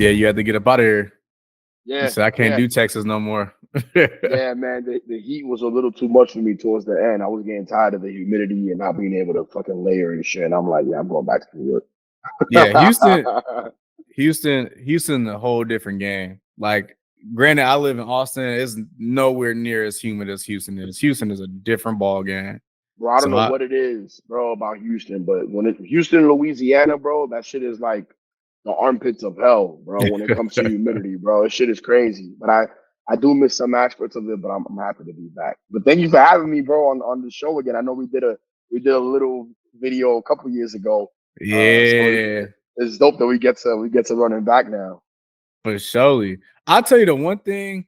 Yeah, you had to get up out of here. You Yeah, said I can't yeah. do Texas no more. Yeah, man, the heat was a little too much for me towards the end. I was getting tired of the humidity and not being able to fucking layer and shit. And I'm like, yeah, I'm going back to New York. Yeah, Houston, a whole different game. Like, granted, I live in Austin. It's nowhere near as humid as Houston is. Houston is a different ball game. Bro, I don't So know what it is, bro, about Houston, but when it's Houston, Louisiana, bro, that shit is like the armpits of hell, bro, when it comes to humidity, bro. This shit is crazy. But I do miss some aspects of it, but I'm happy to be back. But thank you for having me, bro, on the show again. I know we did a little video a couple years ago. So yeah, it's dope that we get to running back now. for surely. I'll tell you the one thing.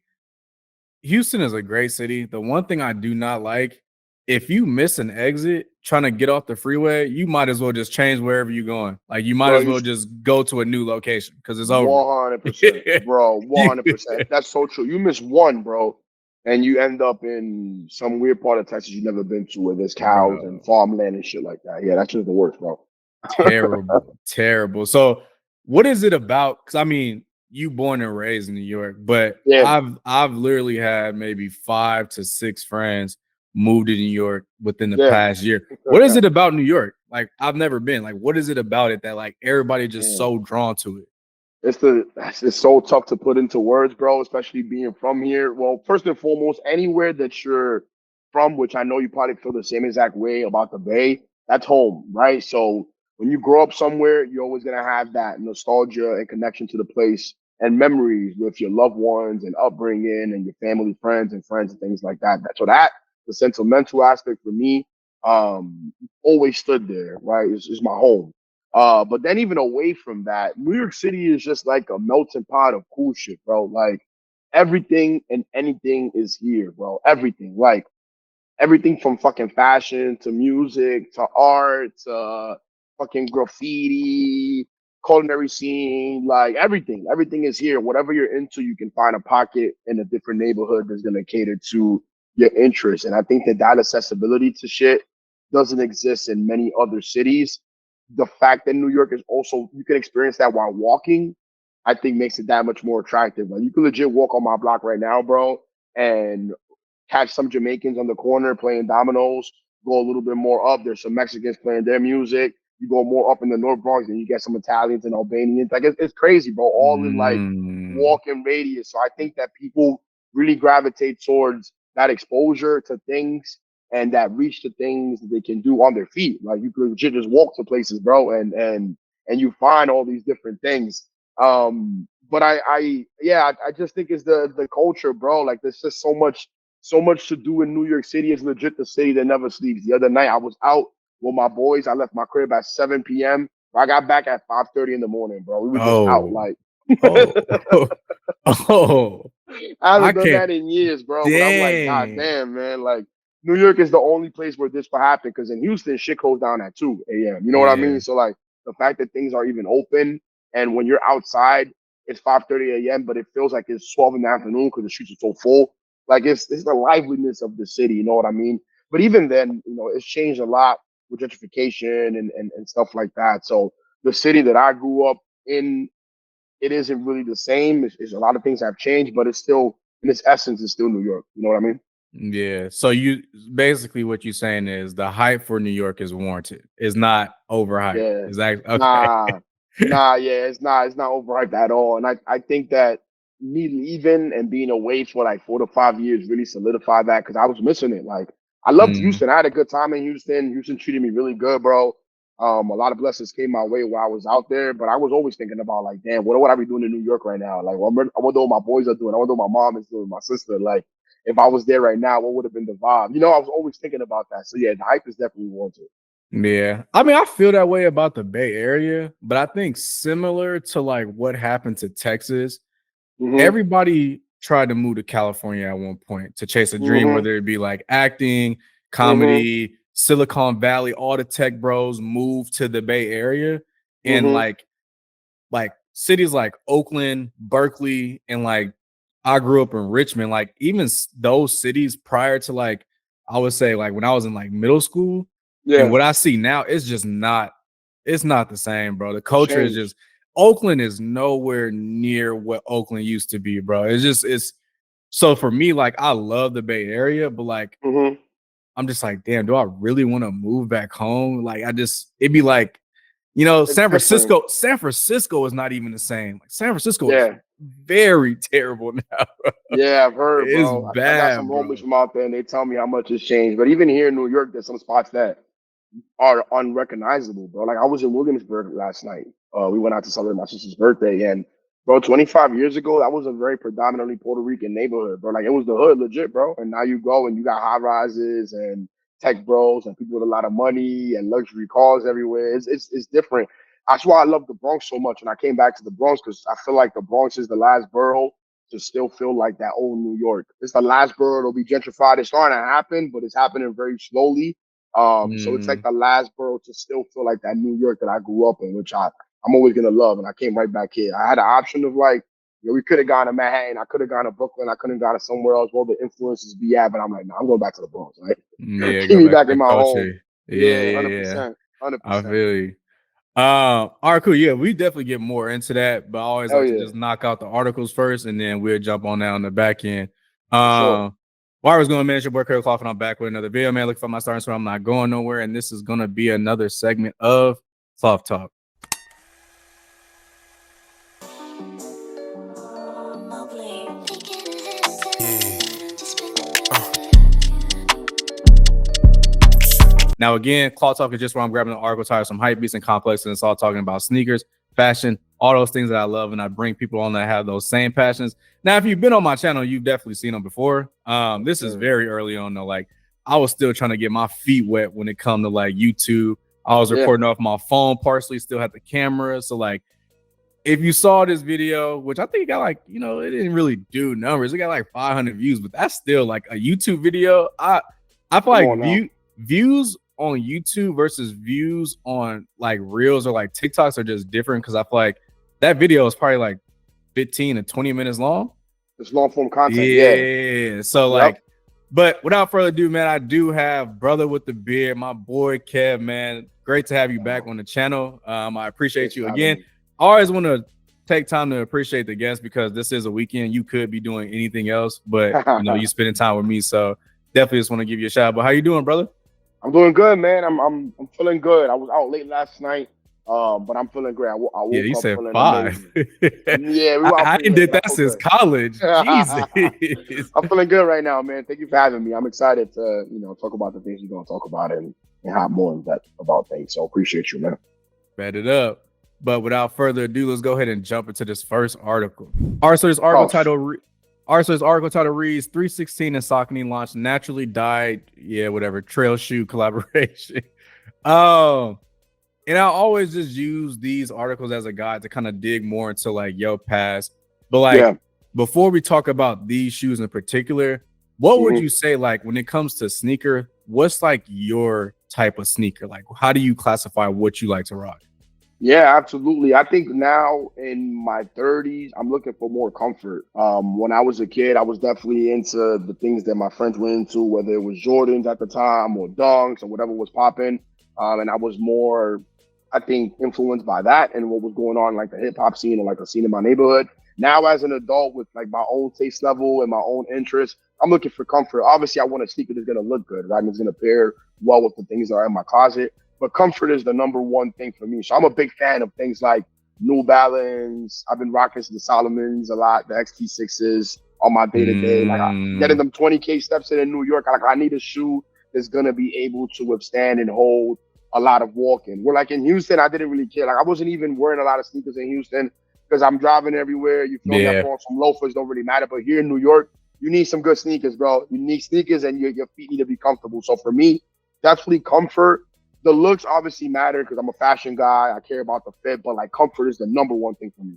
Houston is a great city. The one thing I do not like, if you miss an exit trying to get off the freeway, you might as well just change wherever you're going. Like, you might Bro, as well just go to a new location because it's over. 100%, bro, 100%. That's so true. You miss one, bro, and you end up in some weird part of Texas you've never been to where there's cows and Bro, farmland and shit like that. Yeah, that's just the worst, bro. terrible, terrible. So, what is it about? Because I mean, you born and raised in New York, but Yeah, I've literally had maybe 5 to 6 friends move to New York within the yeah. past year. What is it about New York? Like, I've never been. Like, what is it about it that like everybody just Man, so drawn to it? it's so tough to put into words, bro, especially being from here. Well, first and foremost, anywhere that you're from, which I know you probably feel the same exact way about the Bay, that's home, right? So when you grow up somewhere, you're always gonna have that nostalgia and connection to the place and memories with your loved ones and upbringing and your family, friends and things like that. So that the sentimental aspect for me, always stood there, right? It's my home. But then even away from that, New York City is just like a melting pot of cool shit, bro. Like everything and anything is here, bro. Everything, like everything from fucking fashion to music to art to fucking graffiti, culinary scene, like everything is here. Whatever you're into, you can find a pocket in a different neighborhood that's gonna cater to your interests. And I think that accessibility to shit doesn't exist in many other cities. The fact that New York is also you can experience that while walking, I think makes it that much more attractive. Like you can legit walk on my block right now, bro, and catch some Jamaicans on the corner playing dominoes. Go a little bit more up, there's some Mexicans playing their music. You go more up in the North Bronx, and you get some Italians and Albanians. Like it's crazy, bro. All in like Mm, walking radius. So I think that people really gravitate towards that exposure to things and that reach to things that they can do on their feet. Like you could legit just walk to places, bro, and you find all these different things. But I just think it's the culture, bro. Like there's just so much to do in New York City. It's legit the city that never sleeps. The other night I was out with my boys. I left my crib at 7 p.m. I got back at 5:30 in the morning, bro. We were just out oh, like oh, oh, I I haven't done can't. that in years, bro. But I'm like, God Dang. damn, man. Like, New York is the only place where this will happen because in Houston, shit goes down at 2 a.m. You know what I Yeah. mean? So, like, the fact that things are even open and when you're outside, it's 5:30 a.m., but it feels like it's 12 in the afternoon because the streets are so full. Like, it's the liveliness of the city. You know what I mean? But even then, it's changed a lot with gentrification and stuff like that. So, the city that I grew up in, it isn't really the same. It's a lot of things have changed, but it's still in its essence, it's still New York. You know what I mean? Yeah. So you basically what you're saying is the hype for New York is warranted. It's not overhyped. Yeah. Is that okay? Nah, nah, yeah, it's not overhyped at all. And I think that me leaving and being away for like 4 to 5 years really solidified that because I was missing it. Like I loved Mm, Houston. I had a good time in Houston. Houston treated me really good, bro. A lot of blessings came my way while I was out there, but I was always thinking about like, damn, what would I be doing in New York right now? Like, I wonder what my boys are doing. I wonder what my mom is doing, my sister. Like, if I was there right now, what would have been the vibe? I was always thinking about that. So yeah, the hype is definitely warranted. yeah. I mean, I feel that way about the Bay Area, but I think similar to like what happened to Texas, Hmm. everybody tried to move to California at one point to chase a dream, Hmm. whether it be like acting, Hmm. comedy, Silicon Valley, all the tech bros moved to the Bay Area. And Hmm. like cities like Oakland, Berkeley, and like I grew up in Richmond. Like even those cities prior to like I would say like when I was in like middle school and Yeah, what I see now, it's just not. It's not the same, bro. The it's culture is changed. just. Oakland is nowhere near what Oakland used to be, bro. It's so for me, like I love the Bay Area, but like I'm just like, damn, do I really want to move back home? Like it'd be like, you know, It's different. San Francisco is not even the same. Like San Francisco is Yeah. very terrible now. Yeah, I've heard, It's bro. I got some bad, homies bro. from out there, and they tell me how much it's changed. But even here in New York, there's some spots that are unrecognizable, bro. Like I was in Williamsburg last night. We went out to celebrate my sister's birthday, and bro, 25 years ago, that was a very predominantly Puerto Rican neighborhood, bro. Like it was the hood, legit, bro. And now you go and you got high rises and tech bros and people with a lot of money and luxury cars everywhere. It's different. That's why I love the Bronx so much. And I came back to the Bronx because I feel like the Bronx is the last borough to still feel like that old New York. It's the last borough to be gentrified. It's starting to happen, but it's happening very slowly. So it's like the last borough to still feel like that New York that I grew up in, which I'm always gonna love. And I came right back here. I had an option of like, you know, we could have gone to Manhattan, I could have gone to Brooklyn, I could have gone to somewhere else where the influences be at, but I'm like, no, I'm going back to the Bronx, right? Yeah, Keep go me back back to in the my home. culture. Yeah, Yeah. 100%. I 100%. feel you. All right, cool. Yeah, we definitely get more into that, but I always Hell like to yeah. just knock out the articles first, and then we'll jump on down the back end. For sure. Well, I was going to mention boy Kloth, and I'm back with another video, man. Look for my starting, so I'm not going nowhere, and this is going to be another segment of Kloth Talk. Now, again, Kloth Talk is just where I'm grabbing the article title, some hype beats and complex, and it's all talking about sneakers, fashion, all those things that I love, and I bring people on that have those same passions. Now, if you've been on my channel, you've definitely seen them before. This is very early on, though. Like, I was still trying to get my feet wet when it come to like YouTube. I was recording off my phone, partially still had the camera. So, like, if you saw this video, which I think it got like, you know, it didn't really do numbers. It got like 500 views, but that's still like a YouTube video. I feel like views on YouTube versus views on like Reels or like TikToks are just different, because I feel like that video is probably like 15 to 20 minutes long. It's long form content. Yeah. So like, but without further ado, man, I do have Brother with the Beard, my boy Kev, man. Great to have you back on the channel. I appreciate you again. I always want to take time to appreciate the guests, because this is a weekend. You could be doing anything else, but you know, you spending time with me. So definitely just want to give you a shout out. But how you doing, brother? I'm doing good, man. I'm feeling good. I was out late last night, but I'm feeling great. I woke you up said feeling 5. Yeah, I didn't did that since college. Jesus. I'm feeling good right now, man. Thank you for having me. I'm excited to, you know, talk about the things you're gonna talk about and have more in depth about things. So appreciate you, man. Bet it up. But without further ado, let's go ahead and jump into this first article. All right, so this article title reads 3sixteen and Saucony launched naturally dyed, trail shoe collaboration. And I always just use these articles as a guide to kind of dig more into like your past. But like before we talk about these shoes in particular, what would you say, like when it comes to sneaker, what's like your type of sneaker? Like how do you classify what you like to rock? Yeah, absolutely. I think now in my 30s, I'm looking for more comfort. When I was a kid, I was definitely into the things that my friends were into, whether it was Jordans at the time or Dunks or whatever was popping. And I was more, I think, influenced by that and what was going on, like the hip hop scene or like the scene in my neighborhood. Now, as an adult with like my own taste level and my own interests, I'm looking for comfort. Obviously, I want a sneaker that's going to look good, right? And it's going to pair well with the things that are in my closet. But comfort is the number one thing for me. So I'm a big fan of things like New Balance. I've been rocking the Solomons a lot, the XT6s on my day-to-day. Like getting them 20K steps in New York. I need a shoe that's going to be able to withstand and hold a lot of walking. We're like in Houston, I didn't really care. Like I wasn't even wearing a lot of sneakers in Houston because I'm driving everywhere. You feel me? I'm throwing some loafers, don't really matter. But here in New York, you need some good sneakers, bro. You need sneakers and your feet need to be comfortable. So for me, definitely comfort. The looks obviously matter because I'm a fashion guy. I care about the fit, but like comfort is the number one thing for me.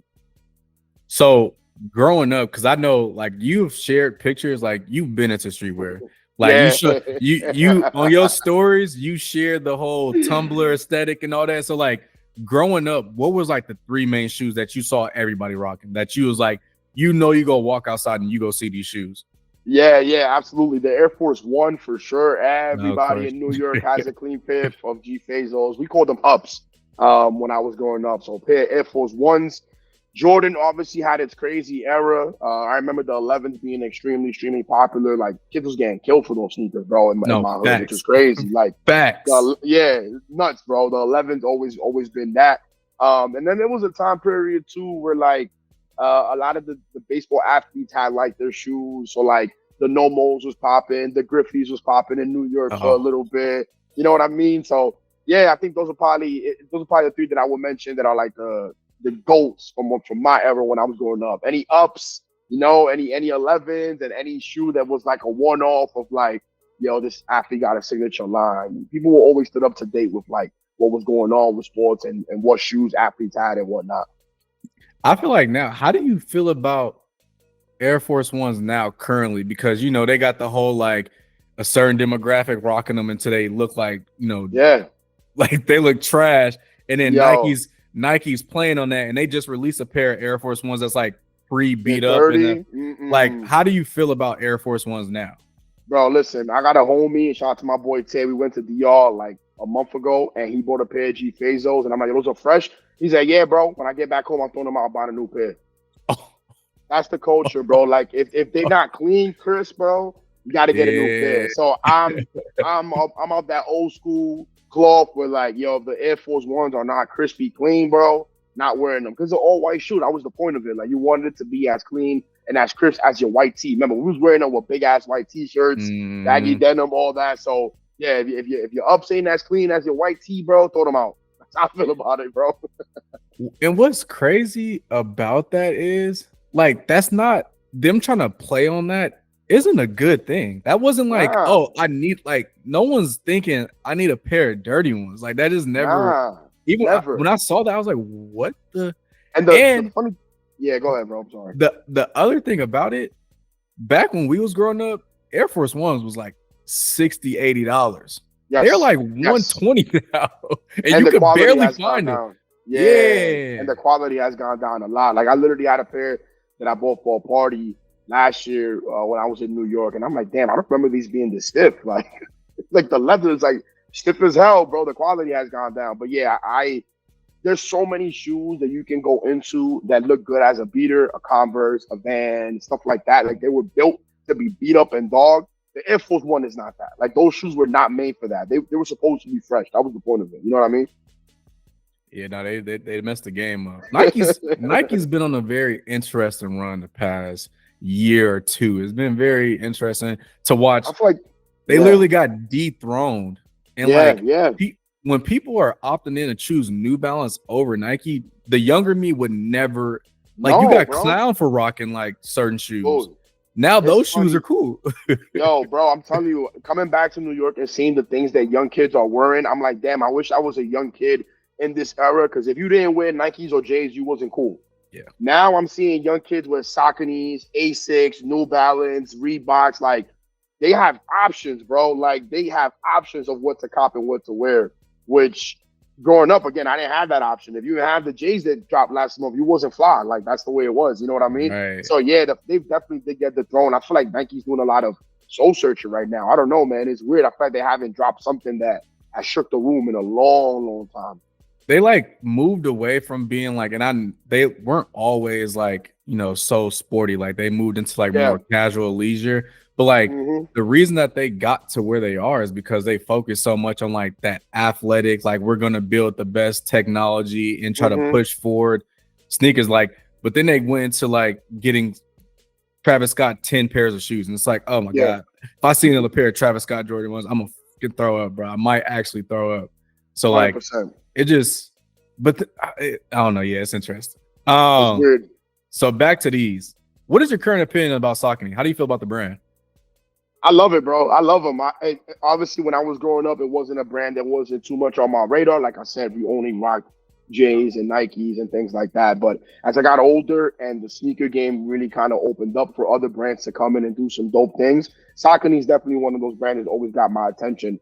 So growing up, because I know like you've shared pictures, like you've been into streetwear. Like you on your stories, you shared the whole Tumblr aesthetic and all that. So like growing up, what was like the 3 main shoes that you saw everybody rocking that you was like, you know, you go walk outside and you go see these shoes? Yeah, absolutely. The Air Force One for sure. Everybody in New York has a clean pair of G Fazos. We call them ups. when I was growing up. So a pair of Air Force Ones. Jordan obviously had its crazy era. I remember the 11s being extremely, extremely popular. Like kids was getting killed for those sneakers, bro, in my hood, which was crazy. Like facts. Yeah, nuts, bro. The 11s always been that. And then there was a time period too where like a lot of the baseball athletes had like their shoes. So like the Nomos was popping, the Griffies was popping in New York for a little bit. You know what I mean? So yeah, I think those are probably the three that I would mention that are like the GOATs from my era when I was growing up. Any ups, you know, any 11s and any shoe that was like a one-off of like, yo, this athlete got a signature line. People were always stood up to date with like what was going on with sports and what shoes athletes had and whatnot. I feel like now, how do you feel about Air Force Ones now currently? Because, you know, they got the whole like a certain demographic rocking them until they look like, you know, like they look trash. And then Nike's playing on that, and they just released a pair of Air Force Ones that's like pre-beat up. Like, how do you feel about Air Force Ones now? Bro, listen, I got a homie, and shout out to my boy Tay. We went to DR like a month ago, and he bought a pair of G Fazos, and I'm like, those are fresh. He's like, yeah, bro. When I get back home, I'm throwing them out, buying a new pair. That's the culture, bro. Like, if they're not clean, crisp, bro, you got to get a new pair. So I'm of that old school cloth where like, yo, the Air Force Ones are not crispy clean, bro, not wearing them because they're all white shoe. That was the point of it. Like you wanted it to be as clean and as crisp as your white tee. Remember, we was wearing them with big ass white t-shirts, baggy denim, all that. So yeah, if you're up saying as clean as your white tee, bro, throw them out. That's how I feel about it, bro. And what's crazy about that is like that's not them trying to play on that. Isn't a good thing. That wasn't like, oh, I need like no one's thinking I need a pair of dirty ones. Like that is never when I saw that, I was like, what the the funny, yeah, go ahead, bro. I'm sorry. The other thing about it, back when we was growing up, Air Force Ones was like $60-$80. They're like $120 now. And you can barely find them. Yeah. And the quality has gone down a lot. Like I literally had a pair that I bought for a party last year when I was in New York, and I'm like, damn, I don't remember these being this stiff. Like the leather is like stiff as hell, bro. The quality has gone down. But yeah, there's so many shoes that you can go into that look good as a beater, a Converse, a Van, stuff like that. Like they were built to be beat up and dogged. The Air Force One is not that. Like those shoes were not made for that. They were supposed to be fresh. That was the point of it. You know what I mean? Yeah, no, they messed the game up. Nike's been on a very interesting run the past year or two. It's been very interesting to watch. I feel like they literally got dethroned, and when people are opting in to choose New Balance over Nike, the younger me would never like. You got clown for rocking like certain shoes. Bro, now those shoes are cool. Yo, bro, I'm telling you, coming back to New York and seeing the things that young kids are wearing, I'm like, damn, I wish I was a young kid in this era. Because if you didn't wear Nikes or J's, you wasn't cool. Yeah. Now I'm seeing young kids with Sauconys, Asics, New Balance, Reeboks. Like they have options, bro. Like they have options of what to cop and what to wear. Which growing up, again, I didn't have that option. If you have the J's that dropped last month, you wasn't fly. Like that's the way it was. You know what I mean? Right. So yeah, they definitely did get the throne. I feel like Nike's doing a lot of soul searching right now. I don't know, man. It's weird. I feel like they haven't dropped something that has shook the room in a long, long time. They like moved away from being like, they weren't always like, you know, so sporty. Like they moved into like more casual leisure. But like the reason that they got to where they are is because they focus so much on like that athletic, like we're gonna build the best technology and try to push forward sneakers. Like, but then they went into like getting Travis Scott 10 pairs of shoes, and it's like, oh my god, if I see another pair of Travis Scott Jordan ones, I'm gonna fucking throw up, bro. I might actually throw up. So 100%. Like. It just, but I don't know. Yeah, it's interesting. It's weird. So back to these. What is your current opinion about Saucony? How do you feel about the brand? I love it, bro. I love them. Obviously, when I was growing up, it wasn't a brand that wasn't too much on my radar. Like I said, we only rocked J's and Nikes and things like that. But as I got older and the sneaker game really kind of opened up for other brands to come in and do some dope things, Saucony is definitely one of those brands that always got my attention.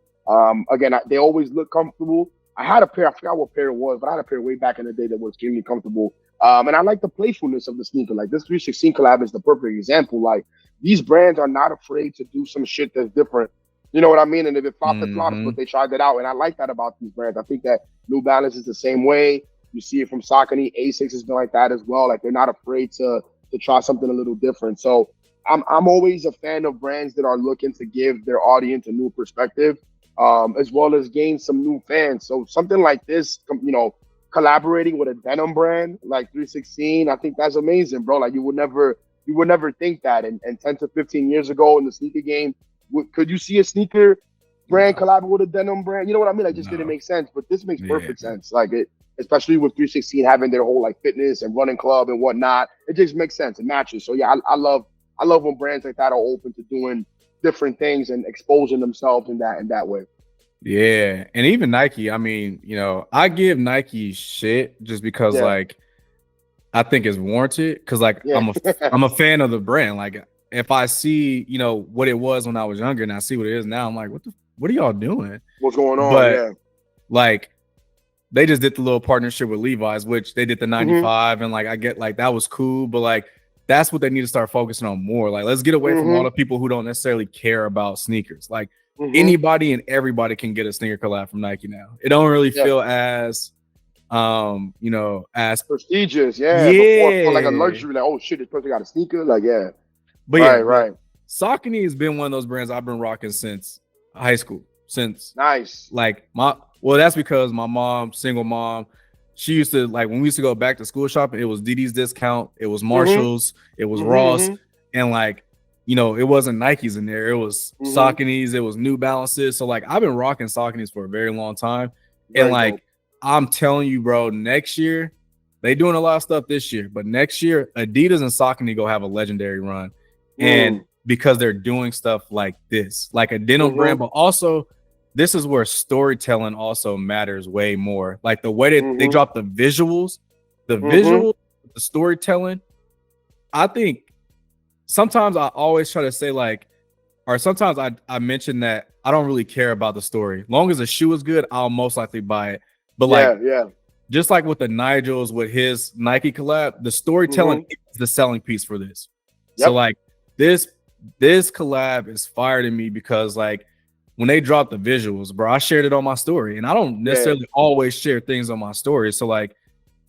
Again, they always look comfortable. I had a pair, I forgot what pair it was, but I had a pair way back in the day that was extremely comfortable. And I like the playfulness of the sneaker. Like this 3sixteen collab is the perfect example. Like these brands are not afraid to do some shit that's different You know what I mean? And if it flops, it flops, Mm-hmm. but they tried it out. And I like that about these brands. I think that New Balance is the same way. You see it from Saucony. Asics has been like that as well. Like they're not afraid to try something a little different. So I'm always a fan of brands that are looking to give their audience a new perspective, as well as gain some new fans. So something like this, you know, collaborating with a denim brand like 3sixteen, I think that's amazing, bro. Like you would never think that. And 10 to 15 years ago in the sneaker game, could you see a sneaker brand No. collab with a denim brand? You know what I mean? Like just didn't make sense. But this makes perfect sense. Like it, especially with 3sixteen having their whole like fitness and running club and whatnot. It just makes sense. It matches. So yeah, I love when brands like that are open to doing different things and exposing themselves in that way. Yeah, and even Nike. I mean, you know, I give Nike shit just because like I think it's warranted. Because like I'm a fan of the brand. Like if I see, you know, what it was when I was younger and I see what it is now, I'm like, what are y'all doing? What's going on? But like they just did the little partnership with Levi's, which they did the 95, and like I get like that was cool, but like that's what they need to start focusing on more. Like let's get away from all the people who don't necessarily care about sneakers. Like anybody and everybody can get a sneaker collab from Nike now. It don't really feel as you know, as prestigious, before like a luxury, like, oh shit, this person got a sneaker, like but right. Saucony has been one of those brands I've been rocking since high school. Since like that's because my mom, single mom, she used to like when we used to go back to school shopping, it was DD's Discount, it was Marshall's, it was Ross, and like, you know, it wasn't Nike's in there, it was Saucony's, it was New Balances. So like I've been rocking Saucony's for a very long time. And like I'm telling you, bro, next year they doing a lot of stuff this year, but next year Adidas and Saucony go have a legendary run. And because they're doing stuff like this, like a denim brand, but also this is where storytelling also matters way more. Like the way that they drop the visuals, the storytelling. I think sometimes I always try to say like, or sometimes I mention that I don't really care about the story. Long as the shoe is good, I'll most likely buy it. But like, just like with the Nigel's with his Nike collab, the storytelling is the selling piece for this. So like this collab is fire to me because like when they dropped the visuals, bro, I shared it on my story, and I don't necessarily always share things on my story. So like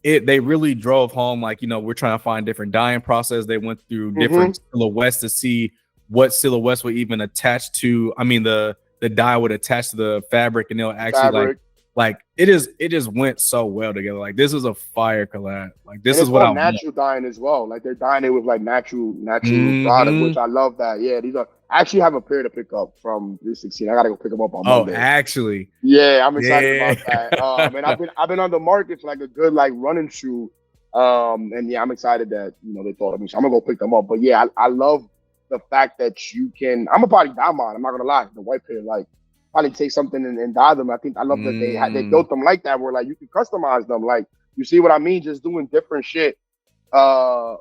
they really drove home, like, you know, we're trying to find different dyeing process. They went through different silhouettes to see what silhouettes would even attach to. I mean, the dye would attach to the fabric, and they'll actually like it just went so well together. Like this is a fire collab. Like this is what I natural dyeing as well. Like they're dyeing it with like natural product, which I love that. Yeah, these are. I actually have a pair to pick up from 3sixteen. I gotta go pick them up on Monday. Oh, actually, yeah, I'm excited about that. And I've been on the market for like a good like running shoe. And yeah, I'm excited that, you know, they thought of me, so I'm gonna go pick them up. But yeah, I love the fact that you can. I'm a probably dye mine. I'm not gonna lie. The white pair, like. Probably take something and dye them. I love that they built them like that, where like you can customize them. Like, you see what I mean? Just doing different shit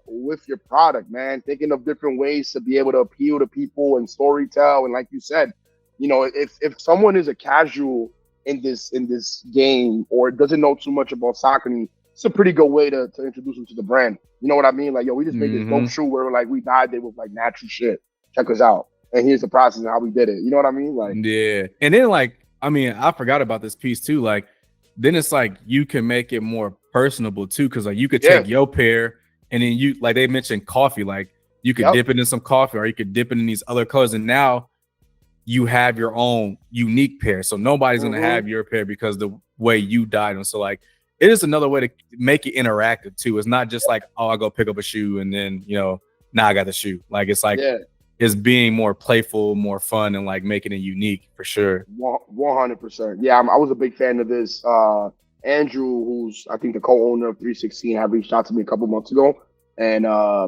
with your product, man. Thinking of different ways to be able to appeal to people and storytell. And like you said, you know, if someone is a casual in this game or doesn't know too much about Saucony, it's a pretty good way to introduce them to the brand. You know what I mean? Like, yo, we just made this dope shoe where like we dyed it with like natural shit. Check us out. And here's the process and how we did it. You know what I mean? Like, yeah. And then like, I mean, I forgot about this piece too. Like, then it's like you can make it more personable too, because like you could take your pair and then you, like they mentioned coffee, like you could dip it in some coffee, or you could dip it in these other colors, and now you have your own unique pair. So nobody's gonna have your pair because the way you dyed them. So like it is another way to make it interactive too. It's not just like, oh, I go pick up a shoe and then, you know, now I got the shoe. Like it's like is being more playful, more fun, and like making it unique for sure. 100%. Yeah, I was a big fan of this. Andrew, who's I think the co-owner of 3sixteen, had reached out to me a couple months ago and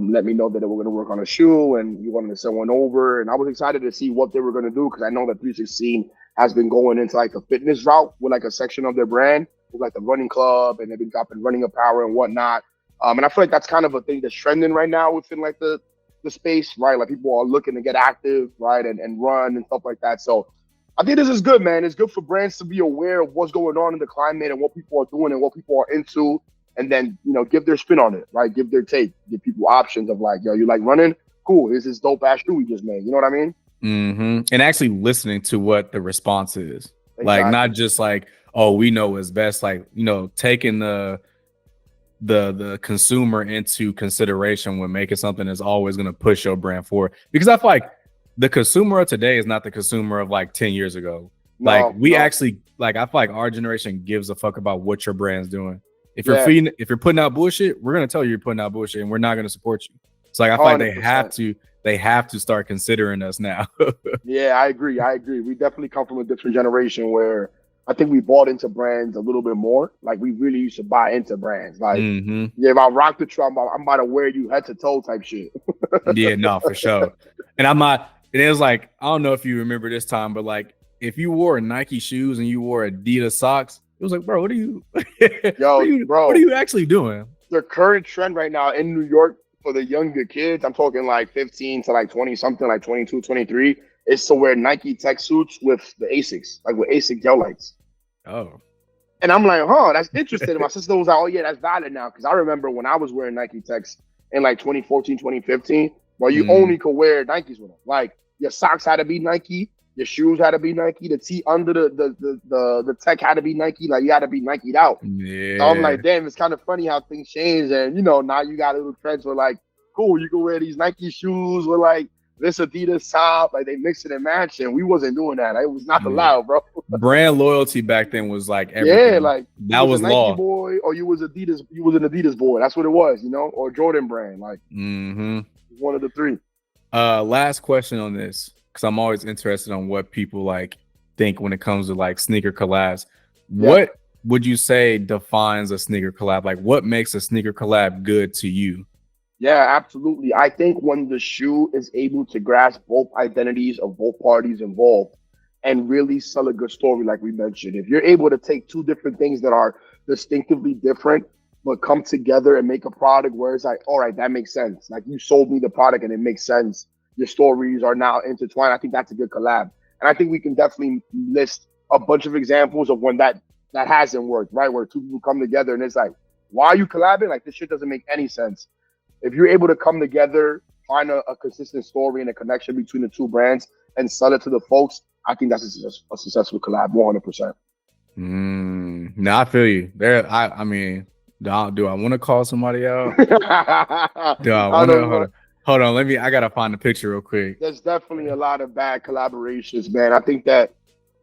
let me know that they were going to work on a shoe and he wanted to send one over. And I was excited to see what they were going to do, because I know that 3sixteen has been going into like a fitness route with like a section of their brand with like the running club, and they've been dropping running apparel and whatnot. And I feel like that's kind of a thing that's trending right now within like the space, right? Like people are looking to get active, right, and run and stuff like that. So I think this is good, man. It's good for brands to be aware of what's going on in the climate and what people are doing and what people are into, and then, you know, give their spin on it, right? Give their take, give people options of like, yo, you like running? Cool. Here's this dope ass shoe we just made. You know what I mean? And actually listening to what the response is. Exactly. Like, not just like, oh, we know what's best. Like, you know, taking the consumer into consideration when making something is always going to push your brand forward. Because I feel like the consumer of today is not the consumer of like 10 years ago. Actually, like, I feel like our generation gives a fuck about what your brand's doing. If you're putting out bullshit, we're gonna tell you you're putting out bullshit, and we're not gonna support you. It's like I feel like they have to start considering us now. Yeah, I agree. We definitely come from a different generation where I think we bought into brands a little bit more. Like, we really used to buy into brands. Like, yeah, if I rock the truck, I'm about to wear you head to toe type shit. Yeah, no, for sure. And I'm not. And it was like, I don't know if you remember this time, but like, if you wore Nike shoes and you wore Adidas socks, it was like, bro, what are you? What are you actually doing? The current trend right now in New York for the younger kids, I'm talking like 15 to like 20 something, like 22, 23, is to wear Nike tech suits with the ASICs, like with ASIC gel lights. Oh. And I'm like, that's interesting. And my sister was like, oh yeah, that's valid now. Because I remember when I was wearing Nike techs in like 2014, 2015, well, you only could wear Nikes with them. Like, your socks had to be Nike. Your shoes had to be Nike. The tee under the tech had to be Nike. Like, you had to be Nike'd out. Yeah. So I'm like, damn, it's kind of funny how things change. And, you know, now you got little trends where, like, cool, you can wear these Nike shoes with, like, this Adidas top. Like, they mix it and match. And we wasn't doing that. It was not allowed, bro. Brand loyalty back then was like everything. Yeah, like, that was a Nike law. boy, or you was Adidas. You was an Adidas boy. That's what it was, you know, or Jordan brand. Like, one of the three. Last question on this, because I'm always interested on what people like think when it comes to like sneaker collabs. Yeah. What would you say defines a sneaker collab? Like, what makes a sneaker collab good to you? Yeah, absolutely. I think when the shoe is able to grasp both identities of both parties involved and really sell a good story, like we mentioned, if you're able to take two different things that are distinctively different, but come together and make a product where it's like, all right, that makes sense. Like, you sold me the product and it makes sense. Your stories are now intertwined. I think that's a good collab. And I think we can definitely list a bunch of examples of when that hasn't worked, right? Where two people come together and it's like, why are you collabing? Like, this shit doesn't make any sense. If you're able to come together, find a consistent story and a connection between the two brands and sell it to the folks, I think that's a successful collab, 100%. No, I feel you. I mean, do I want to call somebody out? Do I want to? Hold on, I gotta find the picture real quick. There's definitely a lot of bad collaborations, man. I think that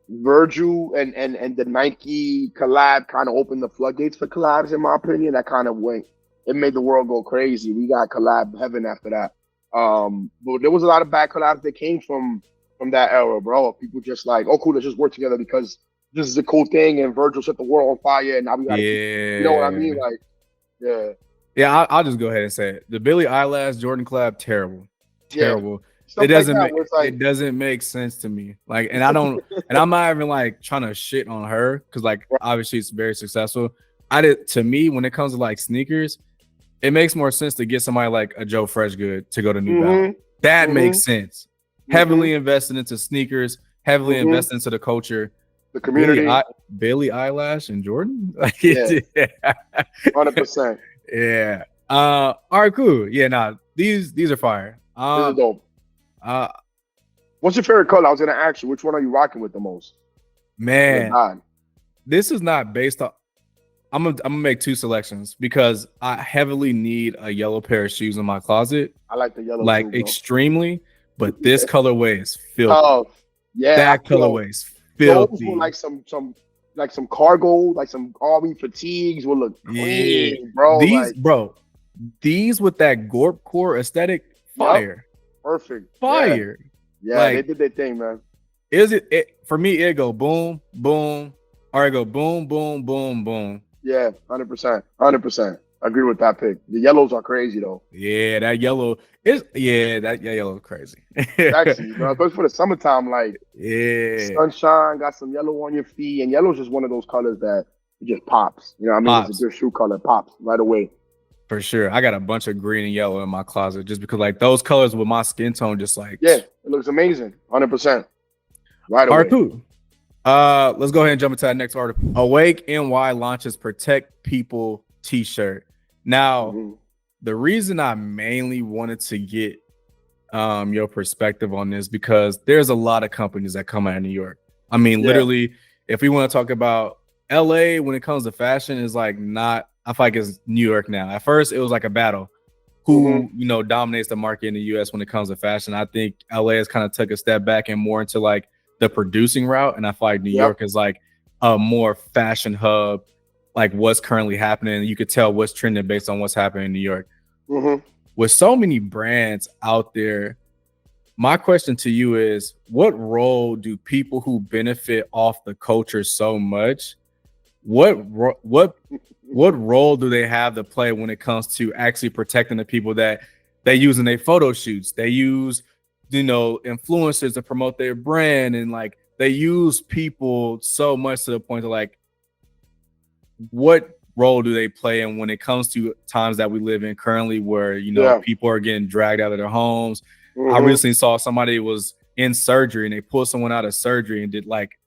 Virgil and the Nike collab kind of opened the floodgates for collabs, in my opinion. That kind of it made the world go crazy. We got collab heaven after that. But there was a lot of bad collabs that came from that era, bro. People just like, oh, cool, let's just work together because this is a cool thing, and Virgil set the world on fire, and now we gotta you know what I mean? Like, yeah. Yeah, I'll just go ahead and say it. The Billie Eilish Jordan collab, terrible. Yeah. It doesn't make sense to me. Like, and I don't, and I'm not even like trying to shit on her because, like, obviously it's very successful. To me, when it comes to like sneakers, it makes more sense to get somebody like a Joe Freshgood to go to New Balance. That makes sense. Heavily invested into sneakers, heavily invested into the culture. The community. Billie Eilish and Jordan. Yeah. 100%. Yeah. All right, cool. Yeah, nah, these are fire. These are dope. What's your favorite color? I was gonna ask you, which one are you rocking with the most? Man, this is not based on. I'm gonna make two selections because I heavily need a yellow pair of shoes in my closet. I like the yellow, like, too, extremely, but this colorway is filthy. Oh, yeah, that colorway is filthy. Those were like some cargo, like some army fatigues will look clean, bro. These with that Gorp core aesthetic, fire. Yep. Perfect. Fire. Yeah, like, they did their thing, man. For me, it go boom, boom, or it go boom, boom, boom, boom. Yeah, 100%. 100%. I agree with that pick. The yellows are crazy though. Yeah, that yellow is yellow is crazy. Actually, bro, but for the summertime, like, sunshine, got some yellow on your feet, and yellow is just one of those colors that it just pops. You know what I mean? Pops. It's a good shoe color, pops right away. For sure. I got a bunch of green and yellow in my closet just because, like, those colors with my skin tone just like, yeah, it looks amazing. 100%. Right away. All right, cool. Let's go ahead and jump into that next article. AWAKENY launches Protect People t-shirt. Now, the reason I mainly wanted to get your perspective on this, because there's a lot of companies that come out of New York. I mean, literally, if we want to talk about LA when it comes to fashion, is like not, I feel like it's New York now. At first, it was like a battle. Who, you know, dominates the market in the US when it comes to fashion. I think LA has kind of took a step back and more into like the producing route. And I feel like New York is like a more fashion hub, like what's currently happening. You could tell what's trending based on what's happening in New York. With so many brands out there, my question to you is, what role do people who benefit off the culture so much, what role do they have to play when it comes to actually protecting the people that they use in their photo shoots? They use, you know, influencers to promote their brand, and like they use people so much to the point of like, what role do they play in when it comes to times that we live in currently where, you know, people are getting dragged out of their homes? I recently saw somebody was in surgery and they pulled someone out of surgery and did like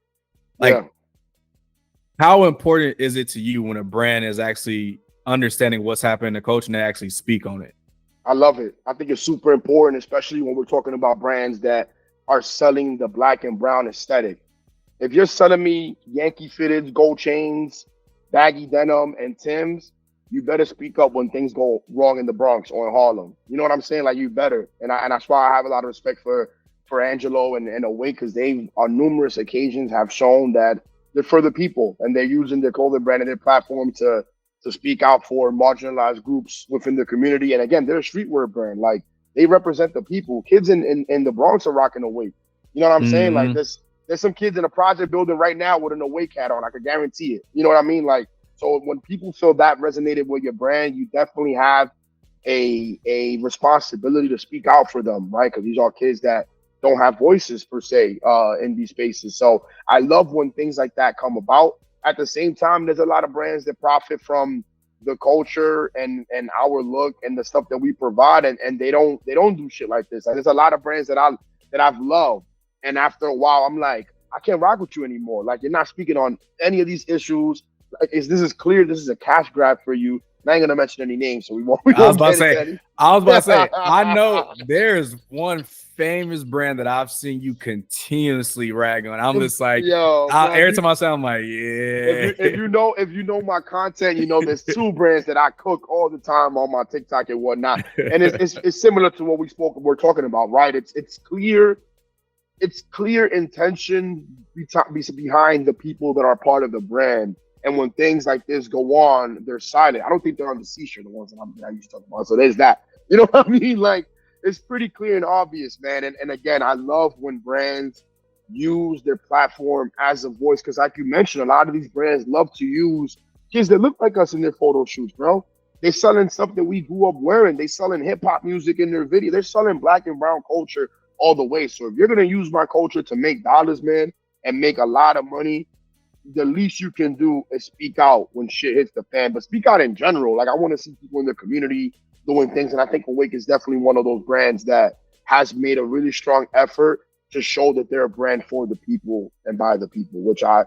how important is it to you when a brand is actually understanding what's happening in the culture and they actually speak on it? I love it. I think it's super important, especially when we're talking about brands that are selling the black and brown aesthetic. If you're selling me Yankee fitteds, gold chains, baggy denim, and Timbs, you better speak up when things go wrong in the Bronx or in Harlem. You know what I'm saying? Like, you better. And that's why I have a lot of respect for Angelo and Awake, because they on numerous occasions have shown that they're for the people, and they're using their clothing brand and their platform to speak out for marginalized groups within the community. And again, they're a streetwear brand. Like, they represent the people. Kids in the Bronx are rocking Awake. You know what I'm saying? Like, there's some kids in a project building right now with an Awake hat on. I could guarantee it. You know what I mean? Like, so when people feel that resonated with your brand, you definitely have a responsibility to speak out for them, right? Because these are kids that don't have voices per se in these spaces. So I love when things like that come about. At the same time, there's a lot of brands that profit from the culture and our look and the stuff that we provide, and they don't do shit like this. Like, there's a lot of brands that I've loved, and after a while, I'm like, I can't rock with you anymore. Like, you're not speaking on any of these issues. Like, this is clear. This is a cash grab for you. And I ain't gonna mention any names, so we won't. I was about to say. I know there's one famous brand that I've seen you continuously rag on. I'm just like, every time I say, I'm like, If you know my content, you know there's two brands that I cook all the time on my TikTok and whatnot, and it's similar to what we're talking about, right? It's clear intention behind the people that are part of the brand. And when things like this go on, they're silent. I don't think they're on the C-shirt, the ones that I used to talk about. So there's that. You know what I mean? Like, it's pretty clear and obvious, man. And again, I love when brands use their platform as a voice, because like you mentioned, a lot of these brands love to use kids that look like us in their photo shoots, bro. They're selling stuff that we grew up wearing. They're selling hip-hop music in their video. They're selling black and brown culture all the way. So if you're going to use my culture to make dollars, man, and make a lot of money, the least you can do is speak out when shit hits the fan. But speak out in general. Like, I want to see people in the community doing things, and I think Awake is definitely one of those brands that has made a really strong effort to show that they're a brand for the people and by the people, which I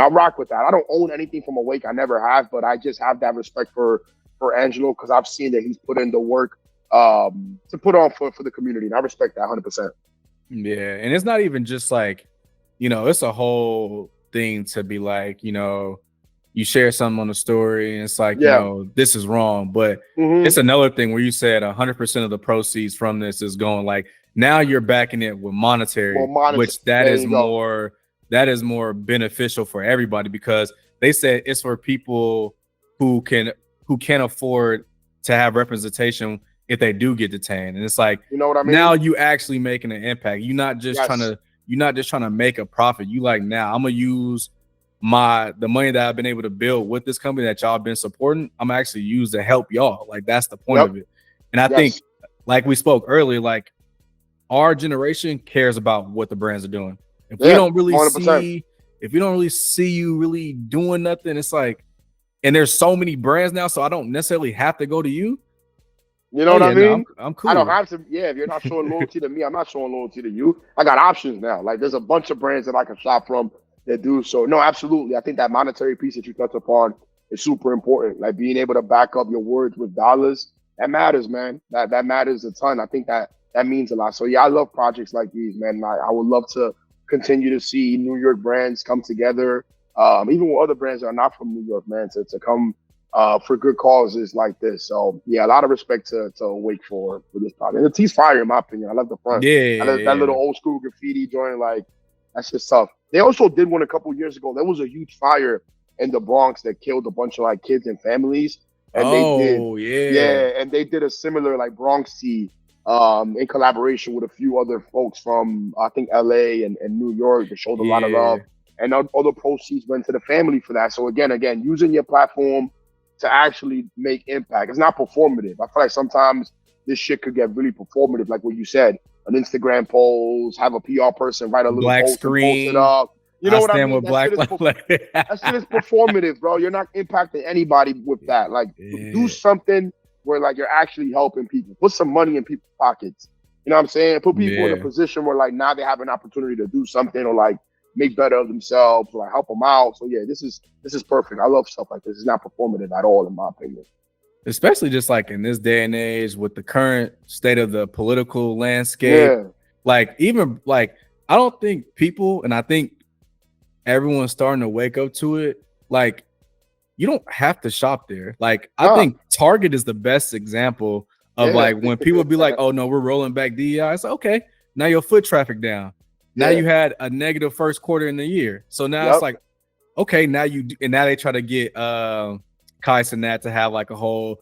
rock with that. I don't own anything from Awake. I never have, but I just have that respect for Angelo, because I've seen that he's put in the work to put on for the community, and I respect that 100%. Yeah, and it's not even just like, it's a whole thing to be like, you share something on the story and it's like, this is wrong. But it's another thing where you said 100% of the proceeds from this is going, like, now you're backing it with monetary, which that is more beneficial for everybody, because they said it's for people who can't afford to have representation if they do get detained. And it's like, you know what I mean? Now you actually making an impact. You're not just trying to make a profit. You like, now I'm gonna use the money that I've been able to build with this company that y'all been supporting. I'm actually use to help y'all. Like, that's the point of it. And I think, like we spoke earlier, like, our generation cares about what the brands are doing. If we don't really 100%. If we don't really see you really doing nothing, it's like, and there's so many brands now, so I don't necessarily have to go to you. You know what I mean? No, I'm cool. I don't have to. Yeah, if you're not showing loyalty to me, I'm not showing loyalty to you. I got options now. Like, there's a bunch of brands that I can shop from that do so. No, absolutely. I think that monetary piece that you touched upon is super important. Like, being able to back up your words with dollars, that matters, man. That matters a ton. I think that that means a lot. So yeah, I love projects like these, man. I would love to continue to see New York brands come together, even with other brands that are not from New York, man, to come for good causes like this. So yeah, a lot of respect to Awake for this project. And the tee's fire in my opinion. I love the front. Yeah, That little old school graffiti joint, like that's just tough. They also did one a couple years ago. There was a huge fire in the Bronx that killed a bunch of like kids and families. And they did a similar like Bronx tee in collaboration with a few other folks from I think LA and New York that showed a lot of love. And all the proceeds went to the family for that. So again, using your platform to actually make impact. It's not performative. I feel like sometimes this shit could get really performative, like what you said, an Instagram post, have a PR person write a little black post screen. And post it up. You know what I mean? With black that shit is performative, bro. You're not impacting anybody with that. Like, do something where like you're actually helping people. Put some money in people's pockets. You know what I'm saying? Put people in a position where like now they have an opportunity to do something or like make better of themselves or like help them out. So yeah, this is perfect. I love stuff like this. It's not performative at all, in my opinion. Especially just like in this day and age with the current state of the political landscape. Like even like I don't think people, and I think everyone's starting to wake up to it. Like you don't have to shop there. Like I think Target is the best example of like when people be like, "Oh no, we're rolling back DEI." It's like, okay, now your foot traffic down. Now you had a negative first quarter in the year, so now it's like, okay, now they try to get Kais and that to have like a whole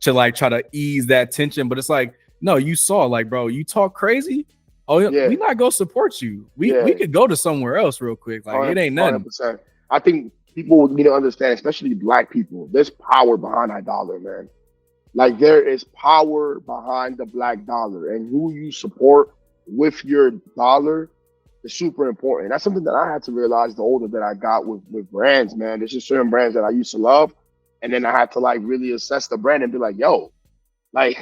to like try to ease that tension, but it's like, no, you saw like, bro, you talk crazy. Oh, we not gonna support you. We could go to somewhere else real quick. Like it ain't nothing. 100%. I think people need to understand, especially Black people, there's power behind that dollar, man. Like there is power behind the Black dollar, and who you support with your dollar is super important. That's something that I had to realize the older that I got with brands, man. There's just certain brands that I used to love, and then I had to like really assess the brand and be like, yo, like,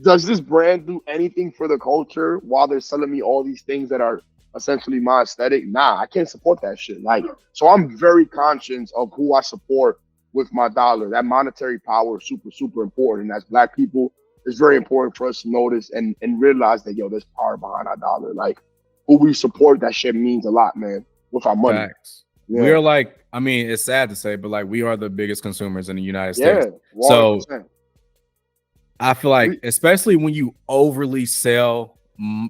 does this brand do anything for the culture while they're selling me all these things that are essentially my aesthetic? Nah, I can't support that shit. Like, so I'm very conscious of who I support with my dollar. That monetary power is super, super important. And as Black people, it's very important for us to notice and realize that, yo, there's power behind our dollar. Like, who we support, that shit means a lot, man, with our money. Facts. Yeah. We're like, I mean, it's sad to say, but like we are the biggest consumers in the United States. 100%. So I feel like, especially when you overly sell,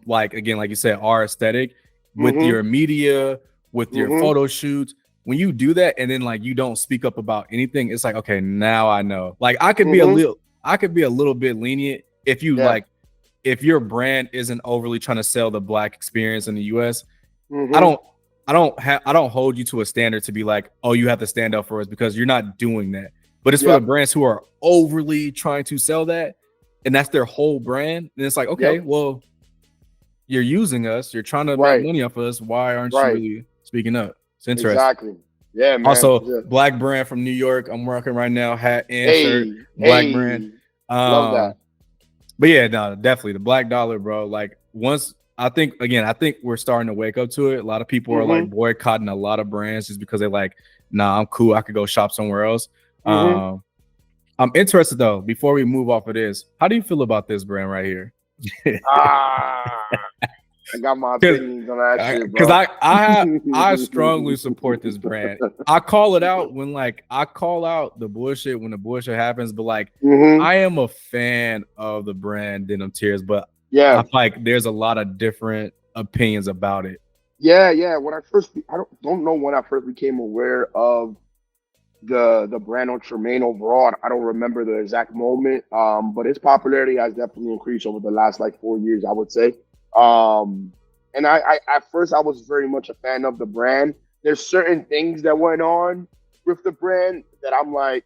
like, again, like you said, our aesthetic with your media, with your photo shoots, when you do that and then like you don't speak up about anything, it's like, okay, now I know. Like I could be a little bit lenient if you like, if your brand isn't overly trying to sell the Black experience in the US, I don't hold you to a standard to be like, oh, you have to stand up for us, because you're not doing that. But it's for the brands who are overly trying to sell that, and that's their whole brand. And it's like, okay, well, you're using us, you're trying to make money off of us. Why aren't you really speaking up? It's interesting. Exactly. Yeah, man. Also, Black brand from New York. I'm working right now, hat and shirt, Black brand. Love that. But yeah, no, definitely the Black dollar, bro. Like once I think we're starting to wake up to it. A lot of people are like boycotting a lot of brands just because they're like, nah, I'm cool, I could go shop somewhere else. I'm interested though, before we move off of this, how do you feel about this brand right here? I got my opinions on that shit, bro. Because I strongly support this brand. I call it out when like I call out the bullshit when the bullshit happens, but like I am a fan of the brand Denim Tears, but I feel like there's a lot of different opinions about it. Yeah. When I don't know when I first became aware of the brand on Tremaine overall. I don't remember the exact moment, but its popularity has definitely increased over the last like 4 years, I would say. And I at first I was very much a fan of the brand. There's certain things that went on with the brand that I'm like,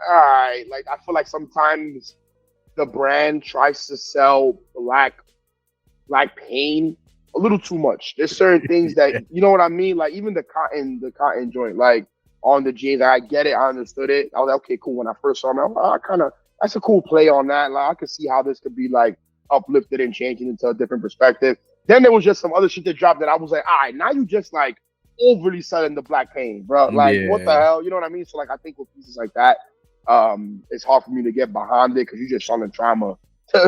all right. Like I feel like sometimes the brand tries to sell black pain a little too much. There's certain things that, you know what I mean? Like even the cotton joint, like on the jeans, I get it, I understood it. I was like, okay, cool. When I first saw them, that's a cool play on that. Like I could see how this could be like uplifted and changing into a different perspective. Then there was just some other shit that dropped that I was like, all right, now you just like overly selling the black pain, bro. Like what the hell? You know what I mean? So like I think with pieces like that, it's hard for me to get behind it because you're just selling trauma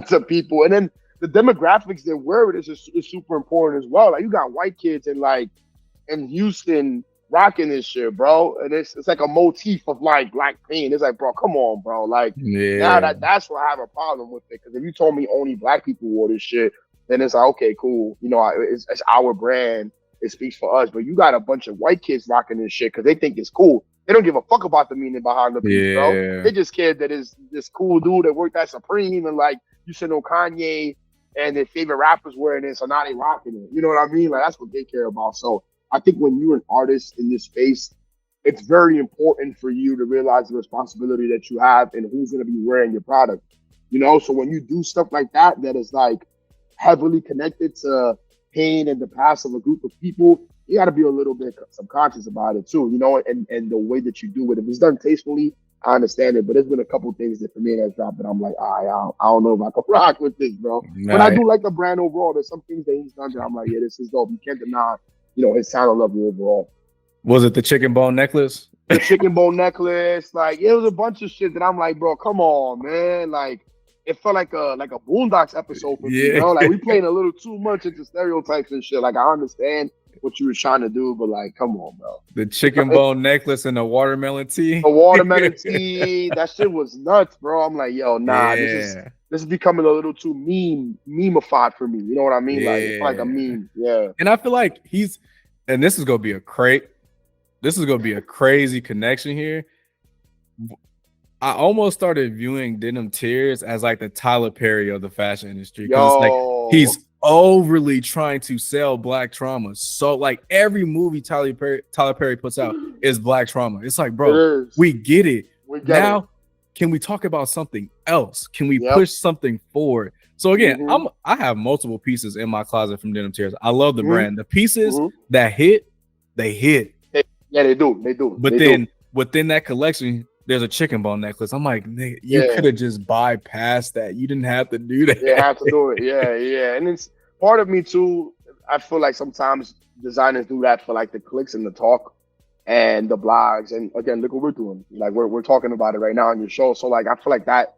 to people. And then the demographics that wear it is super important as well. Like you got white kids in Houston rocking this shit, bro. And it's like a motif of like black pain. It's like, bro, come on, bro. Like now that's where I have a problem with it. Because if you told me only black people wore this shit, then it's like, okay, cool. You know, it's our brand. It speaks for us. But you got a bunch of white kids rocking this shit because they think it's cool. They don't give a fuck about the meaning behind the piece, bro. They just care that it's this cool dude that worked at Supreme and like you should know Kanye and their favorite rappers wearing it, so now they rocking it. You know what I mean? Like that's what they care about. So I think when you're an artist in this space, it's very important for you to realize the responsibility that you have and who's going to be wearing your product. You know, so when you do stuff like that, that is like heavily connected to pain and the past of a group of people, you got to be a little bit subconscious about it too, you know, and the way that you do it. If it's done tastefully, I understand it, but there's been a couple things that for me that's dropped that I'm like, I don't know if I can rock with this, bro. But I do like the brand overall. There's some things that he's done that I'm like, yeah, this is dope. You can't deny, you know, his talent level overall. Was it the chicken bone necklace? The chicken bone necklace, like it was a bunch of shit that I'm like, bro, come on, man. Like it felt like a Boondocks episode for me, you know? Like we playing a little too much into stereotypes and shit. Like I understand what you were trying to do, but like, come on, bro. The chicken bone necklace and the watermelon tea. The watermelon tea, that shit was nuts, bro. I'm like, yo, nah, this is becoming a little too memeified for me. You know what I mean? Like it's like a meme. Yeah. And I feel like and this is gonna be a crazy connection here. I almost started viewing Denim Tears as like the Tyler Perry of the fashion industry. Because it's like he's overly trying to sell black trauma. So like every movie Tyler Perry puts out is black trauma. It's like, bro, we get it. Now, can we talk about something else? Can we push something forward? So again, I have multiple pieces in my closet from Denim Tears. I love the brand. The pieces that hit, they hit. Yeah, they do. But then within that collection, there's a chicken bone necklace. I'm like, you could have just bypassed that. You didn't have to do that. You have to do it. Yeah. And it's part of me too. I feel like sometimes designers do that for like the clicks and the talk and the blogs. And again, look what we're doing. Like we're talking about it right now on your show. So like I feel like that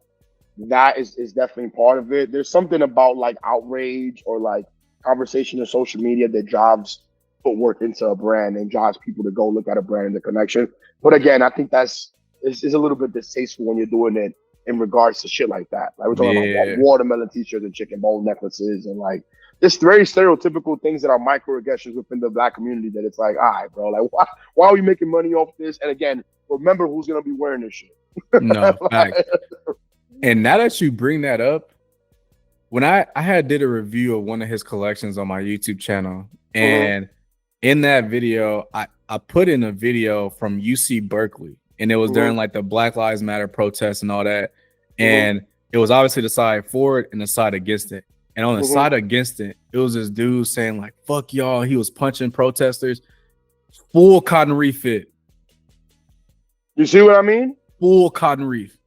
is definitely part of it. There's something about like outrage or like conversation on social media that drives footwork into a brand and drives people to go look at a brand and the connection. But again, I think it's a little bit distasteful when you're doing it in regards to shit like that. Like we're talking about watermelon t-shirts and chicken bone necklaces and like just very stereotypical things that are microaggressions within the black community that it's like, all right, bro, like why are we making money off this? And again, remember who's gonna be wearing this shit. No, fact. And now that you bring that up, when I did a review of one of his collections on my YouTube channel, and in that video, I put in a video from UC Berkeley, and it was during like the Black Lives Matter protests and all that. And it was obviously the side for it and the side against it. And on the side against it, it was this dude saying like, fuck y'all. He was punching protesters, full cotton reef fit. You see what I mean? Full cotton reef.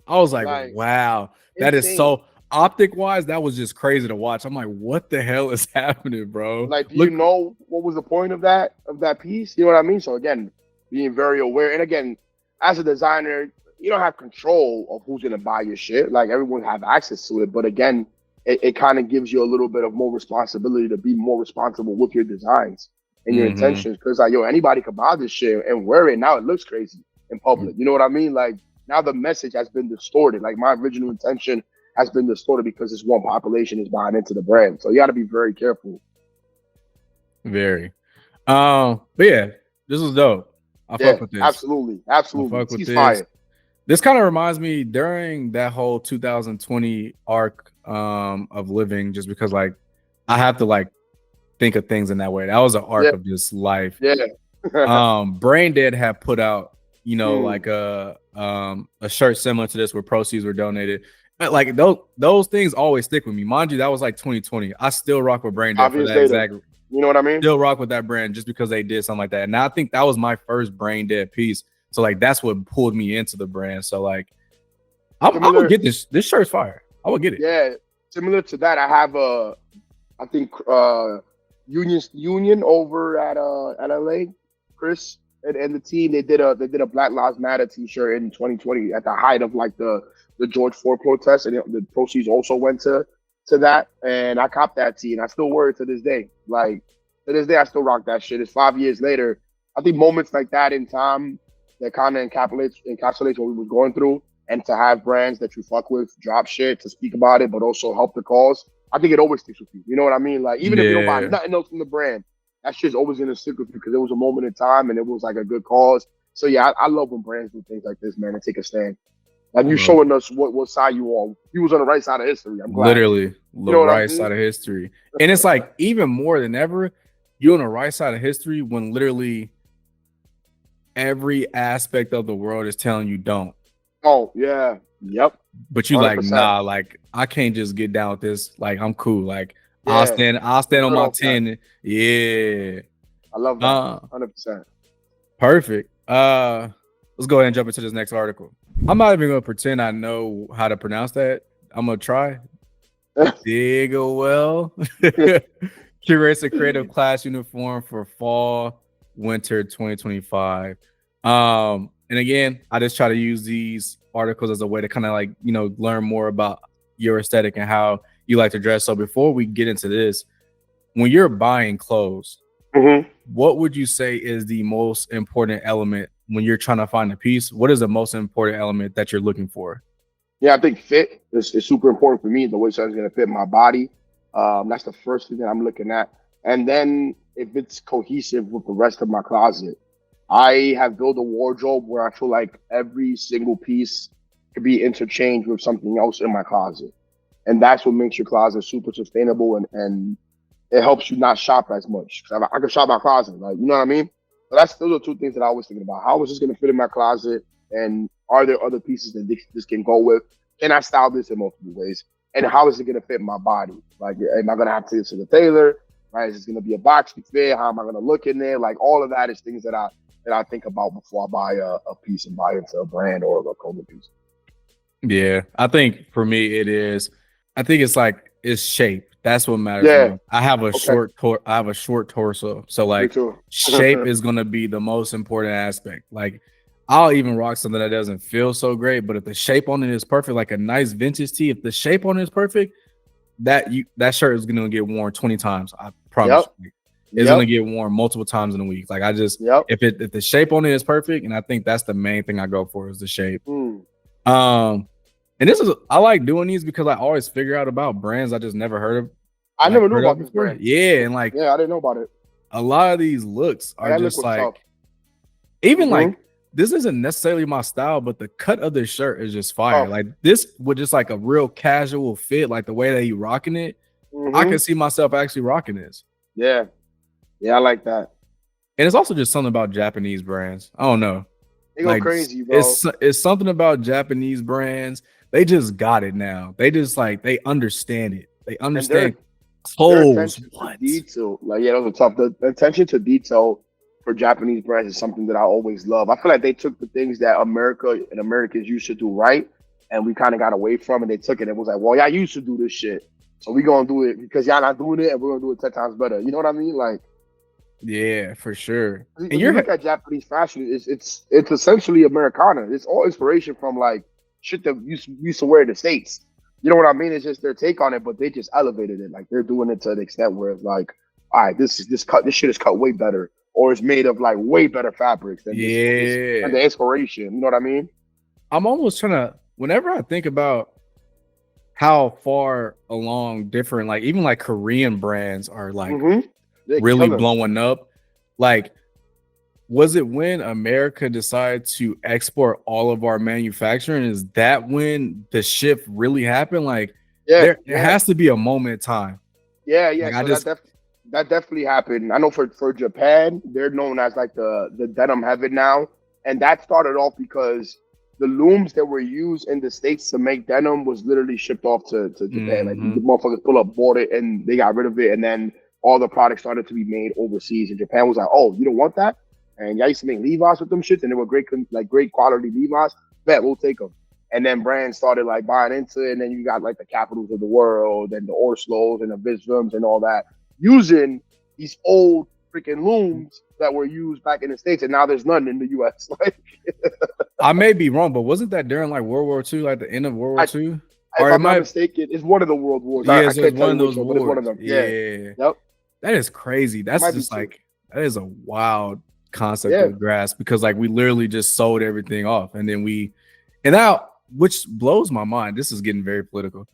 I was like, wow, that is so optic wise. That was just crazy to watch. I'm like, what the hell is happening, bro? Like, do you know what was the point of that piece? You know what I mean? So again, being very aware. And again, as a designer, you don't have control of who's going to buy your shit. Like everyone have access to it. But again, it kind of gives you a little bit of more responsibility to be more responsible with your designs and your intentions. Because like, yo, anybody can buy this shit and wear it. Now it looks crazy in public. You know what I mean? Like now the message has been distorted. Like my original intention has been distorted because this one population is buying into the brand. So you got to be very careful. Very. But yeah, this was dope. I fuck with this. Absolutely. I fuck with He's this. fire. This kind of reminds me during that whole 2020 arc of living, just because like I have to like think of things in that way. That was an arc of just life. Brain Dead had put out, you know, like a shirt similar to this where proceeds were donated. But like those things always stick with me. Mind you, that was like 2020. I still rock with Brain Dead for that exact. You know what I mean? Still rock with that brand just because they did something like that. And I think that was my first Brain Dead piece. So like that's what pulled me into the brand. So like I would get this. This shirt's fire. I would get it. Yeah, similar to that, I have I think Union over at LA, Chris and the team. They did a Black Lives Matter t-shirt in 2020 at the height of like the George Floyd protest, and the proceeds also went to to that, and I copped that tee, and I still wear it to this day. Like to this day, I still rock that shit. It's 5 years later. I think moments like that in time that kind of encapsulates what we was going through, and to have brands that you fuck with drop shit to speak about it, but also help the cause. I think it always sticks with you. You know what I mean? Like even if you don't buy nothing else from the brand, that shit's always gonna stick with you because it was a moment in time and it was like a good cause. So yeah, I love when brands do things like this, man, and take a stand. And you showing us what side you on. You was on the right side of history. I'm glad. Literally, the right side of history. And it's like even more than ever, you're on the right side of history when literally every aspect of the world is telling you don't. Oh, yeah. Yep. But you 100%. Like, nah, like I can't just get down with this. Like, I'm cool. Like, yeah. I'll stand on my 10. That. Yeah. I love that. 100%. Perfect. Let's go ahead and jump into this next article. I'm not even gonna pretend I know how to pronounce that. I'm gonna try. Digawel curates a creative class uniform for fall winter 2025. And again, I just try to use these articles as a way to kind of like, you know, learn more about your aesthetic and how you like to dress. So before we get into this, when you're buying clothes, what would you say is the most important element when you're trying to find a piece? What is the most important element that you're looking for? Yeah, I think fit is super important for me. The way something's going to fit my body. That's the first thing that I'm looking at. And then if it's cohesive with the rest of my closet, I have built a wardrobe where I feel like every single piece could be interchanged with something else in my closet. And that's what makes your closet super sustainable, and it helps you not shop as much. Because I can shop my closet, like, you know what I mean? So those are two things that I was thinking about. How is this going to fit in my closet? And are there other pieces that this can go with? Can I style this in multiple ways? And how is it going to fit my body? Like, am I going to have to take it to the tailor? Right? Is this going to be a box fit? How am I going to look in there? Like, all of that is things that I think about before I buy a piece and buy into a brand or a clothing piece. Yeah, I think for me I think it's shape. That's what matters. Yeah. I have a short torso, so like shape is gonna be the most important aspect. Like I'll even rock something that doesn't feel so great, but if the shape on it is perfect, like a nice vintage tee, if the shape on it is perfect, that shirt is gonna get worn 20 times. I promise. Yep. It's gonna get worn multiple times in a week. Like I just if the shape on it is perfect, and I think that's the main thing I go for is the shape. And I like doing these because I always figure out about brands I just never heard of. I never knew about this brand. Yeah, and like I didn't know about it. A lot of these looks are just like even like this isn't necessarily my style, but the cut of this shirt is just fire. Like this with just like a real casual fit, like the way that he rocking it. I can see myself actually rocking this. Yeah. Yeah, I like that. And it's also just something about Japanese brands. I don't know. They go crazy, bro. It's something about Japanese brands. They just got it now. They just like they understand it. They understand clothes. Detail. Like, yeah, those are tough. The attention to detail for Japanese brands is something that I always love. I feel like they took the things that America and Americans used to do right, and we kind of got away from it. They took it and was like, well, y'all used to do this shit, so we gonna do it because y'all not doing it, and we're gonna do it 10 times better. You know what I mean? Like, yeah, for sure. And you look at Japanese fashion, it's essentially Americana. It's all inspiration from like shit that used to wear in the States. You know what I mean? It's just their take on it, but they just elevated it. Like they're doing it to the extent where it's like, all right, this shit is cut way better, or it's made of like way better fabrics than and the inspiration. You know what I mean? I'm almost trying to, whenever I think about how far along different, like even like Korean brands are like really blowing up, like. Was it when America decided to export all of our manufacturing? Is that when the shift really happened? Like, there has to be a moment in time. Yeah. Like so that definitely happened. I know for Japan, they're known as like the denim heaven now, and that started off because the looms that were used in the States to make denim was literally shipped off to Japan. Like the motherfuckers bought it, and they got rid of it, and then all the products started to be made overseas. And Japan was like, "Oh, you don't want that?" And y'all used to make Levi's with them shits, and they were great quality Levi's. Bet we'll take them. And then brands started like buying into it, and then you got like the Capitals of the world and the Orslos and the Visrums and all that using these old freaking looms that were used back in the States, and now there's none in the U.S. Like, I may be wrong, but wasn't that during like World War II, like the end of World War II? If or it I'm not might, mistaken, it's one of the world wars. yeah, I so it's can't tell one you of which those one, but it's one of wars. them. Yeah. Yeah. Yep. That is crazy. It That's might be just two. like, that is a wild concept Yeah. to grasp, because like we literally just sold everything off, and then and now, which blows my mind. This is getting very political.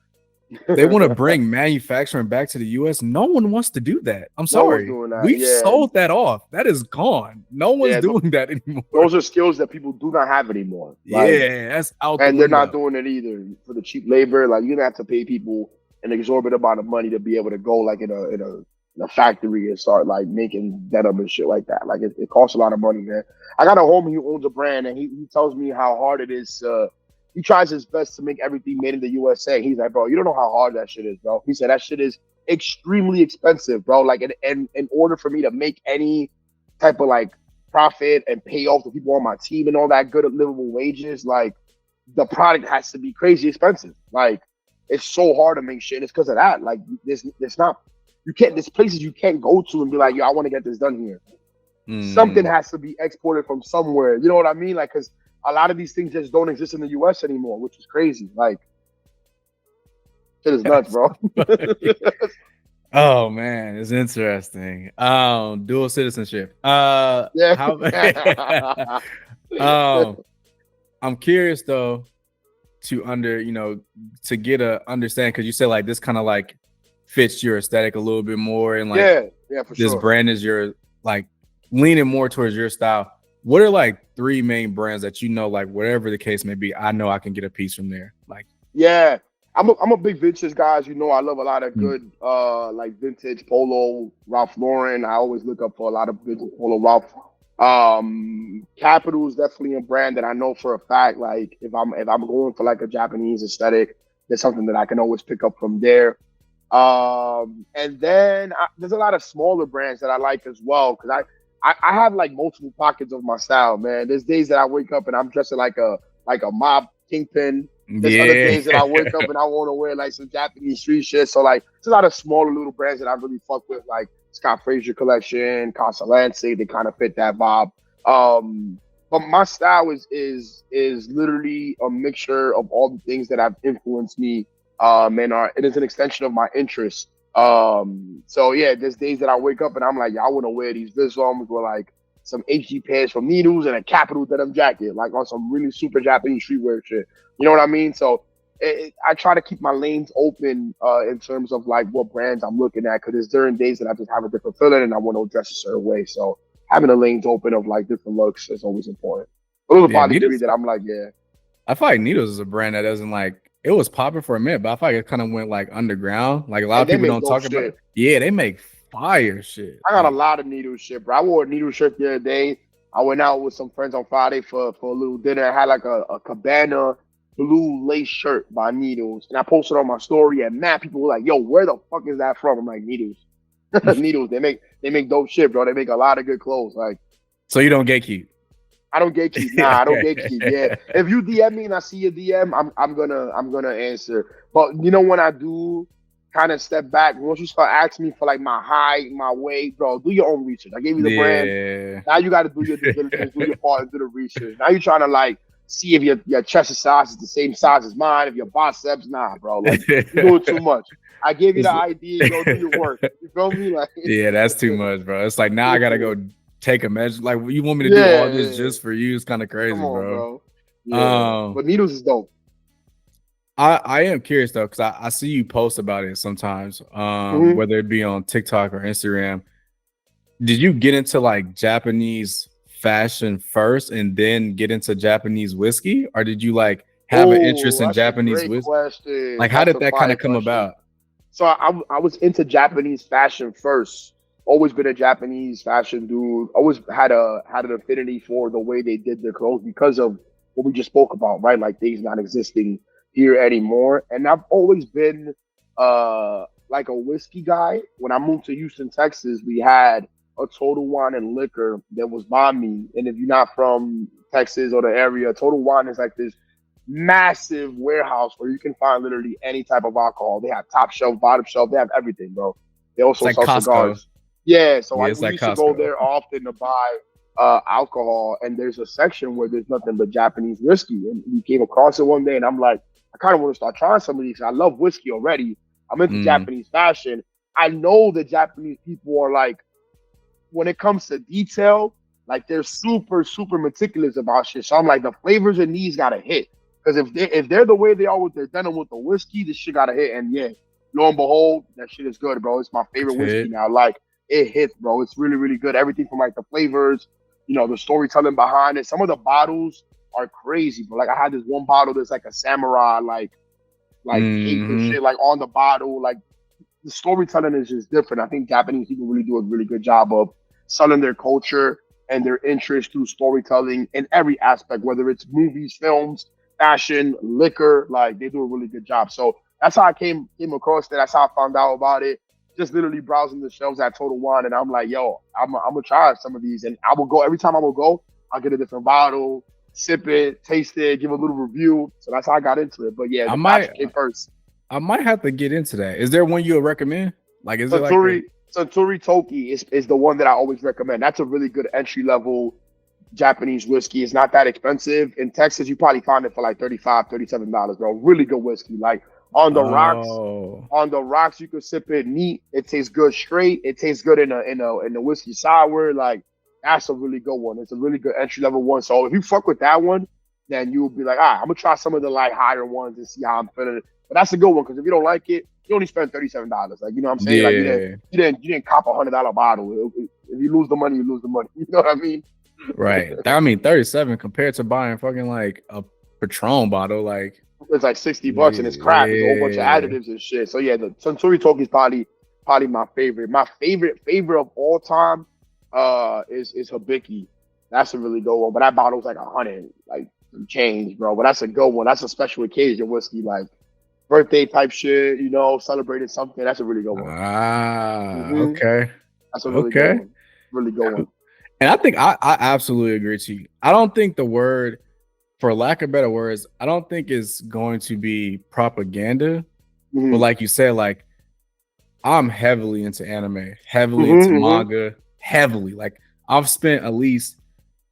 They want to bring manufacturing back to the US. No one wants to do that. I'm No one's sorry. doing that. We've Yeah. sold that off. That is gone. No one's Yeah, doing that anymore. Those are skills that people do not have anymore. Like, Yeah, that's out the and they're window. not doing it either for the cheap labor. Like, you're gonna have to pay people an exorbitant amount of money to be able to go like in a factory and start like making denim and shit like that. Like, it costs a lot of money, man. I got a homie who owns a brand, and he tells me how hard it is. He tries his best to make everything made in the USA. He's like, bro, you don't know how hard that shit is, bro. He said that shit is extremely expensive, bro. Like, in order for me to make any type of like profit and pay off the people on my team and all that good livable wages, like, the product has to be crazy expensive. Like, it's so hard to make shit. It's because of that. Like, there's places you can't go to and be like, yo, I want to get this done here. Something has to be exported from somewhere. You know what I mean? Like, because a lot of these things just don't exist in the US anymore, which is crazy. Like, shit is nuts, bro. Oh man, it's interesting. Dual citizenship. Yeah. I'm curious though to get a understand, because you said like this kind of like fits your aesthetic a little bit more, and like yeah, for this sure. brand is your like leaning more towards your style. What are like 3 main brands that like whatever the case may be, I know I can get a piece from there? Like, yeah, I'm a big vintage guy. As you know, I love a lot of good like vintage polo, Ralph Lauren. I always look up for a lot of vintage polo, Ralph. Capital is definitely a brand that I know for a fact. Like, if I'm going for like a Japanese aesthetic, there's something that I can always pick up from there. And then there's a lot of smaller brands that I like as well, because I have like multiple pockets of my style, man. There's days that I wake up and I'm dressing like a mob kingpin. There's other days that I wake up and I want to wear like some Japanese street shit. So like, there's a lot of smaller little brands that I really fuck with, like Scott Fraser collection, Casa Lance. They kind of fit that vibe. But my style is literally a mixture of all the things that have influenced me. It is an extension of my interests. So yeah, there's days that I wake up and I'm like, yeah, I want to wear these Visums with like some HG pants from Needles and a Capital denim jacket, like on some really super Japanese streetwear shit. You know what I mean? So I try to keep my lanes open in terms of like what brands I'm looking at, because there's certain days that I just have a different feeling and I want to dress a certain way. So having the lanes open of like different looks is always important. A little body degree that I'm like, yeah. I feel like Needles is a brand that doesn't like. It was popping for a minute, but I feel like it kind of went like underground. Like a lot of people don't talk about it. Yeah, they make fire shit. I got a lot of Needles shit, bro. I wore a Needles shirt the other day. I went out with some friends on Friday for a little dinner. I had like a Cabana blue lace shirt by Needles, and I posted on my story, and mad people were like, yo, where the fuck is that from? I'm like, Needles. Needles, they make dope shit, bro. They make a lot of good clothes. Like, so you don't gatekeep? I don't gatekeep. Nah, I don't gatekeep. Yeah, if you DM me and I see your DM, I'm gonna answer. But you know, when I do kind of step back, once you start asking me for like my height, my weight, bro, do your own research. I gave you the brand. Now you got to do your due diligence, do your part, and do the research. Now you're trying to like see if your chest size is the same size as mine, if your biceps, nah, bro. Like, you're doing too much. I gave you the idea, go do your work. You feel me? Like, yeah, that's too much, bro. It's like now I gotta go take a measure. Like, you want me to do all this just for you? It's kind of crazy, bro. Yeah. But Needles is dope. I am curious though, because I see you post about it sometimes, whether it be on TikTok or Instagram. Did you get into like Japanese fashion first and then get into Japanese whiskey, or did you like have an interest in Japanese whiskey? Question. Like, how did that kind of come about? So I was into Japanese fashion first. Always been a Japanese fashion dude. Always had an affinity for the way they did their clothes because of what we just spoke about, right? Like, things not existing here anymore. And I've always been like a whiskey guy. When I moved to Houston, Texas, we had a Total Wine and Liquor that was by me. And if you're not from Texas or the area, Total Wine is like this massive warehouse where you can find literally any type of alcohol. They have top shelf, bottom shelf, they have everything, bro. They also sell cigars. Yeah, so I used to go there often to buy alcohol, and there's a section where there's nothing but Japanese whiskey. And we came across it one day, and I'm like, I kind of want to start trying some of these. I love whiskey already. I'm into Japanese fashion. I know the Japanese people are like, when it comes to detail, like they're super, super meticulous about shit. So I'm like, the flavors in these gotta hit. Because if they're the way they are with their denim with the whiskey, this shit gotta hit. And yeah, lo and behold, that shit is good, bro. It's my favorite whiskey now. Like, it hits, bro. It's really, really good. Everything from like the flavors, you know, the storytelling behind it. Some of the bottles are crazy, bro. Like I had this one bottle that's like a samurai, like cape and shit, like on the bottle. Like the storytelling is just different. I think Japanese people really do a really good job of selling their culture and their interest through storytelling in every aspect, whether it's movies, films, fashion, liquor. Like they do a really good job. So that's how I came across it. That's how I found out about it. Just literally browsing the shelves at Total Wine, and I'm like, yo, I'm gonna try some of these. And I will go every time I will go, I'll get a different bottle, sip it, taste it, give a little review. So that's how I got into it. But yeah, first. I might have to get into that. Is there one you would recommend? Like, is Suntory, it like Suntory Toki is the one that I always recommend. That's a really good entry level Japanese whiskey. It's not that expensive. In Texas, you probably find it for like $35, $37, bro. Really good whiskey. Like on the rocks, you can sip it neat. It tastes good straight. It tastes good in a whiskey sour. Like that's a really good one. It's a really good entry level one. So if you fuck with that one, then you'll be like, all right, I'm gonna try some of the like higher ones and see how I'm feeling. But that's a good one because if you don't like it, you only spend $37. Like you know what I'm saying? Yeah. Like you didn't cop $100 bottle. If you lose the money, you lose the money. You know what I mean? Right. I mean, 37 compared to buying fucking like a Patron bottle, like it's like $60 and it's crap. It's a whole bunch of additives and shit. So yeah, the Suntory Toki is probably my favorite. My favorite of all time is Hibiki. That's a really good one. But that bottle's like 100, like change, bro. But that's a good one. That's a special occasion whiskey, like birthday type shit, you know, celebrating something. That's a really good one. Okay. That's a really good one. Really good one. And I think I absolutely agree with you. I don't think the word, for lack of better words, I don't think it's going to be propaganda. But like you said, like I'm heavily into anime, heavily into manga, heavily. Like I've spent at least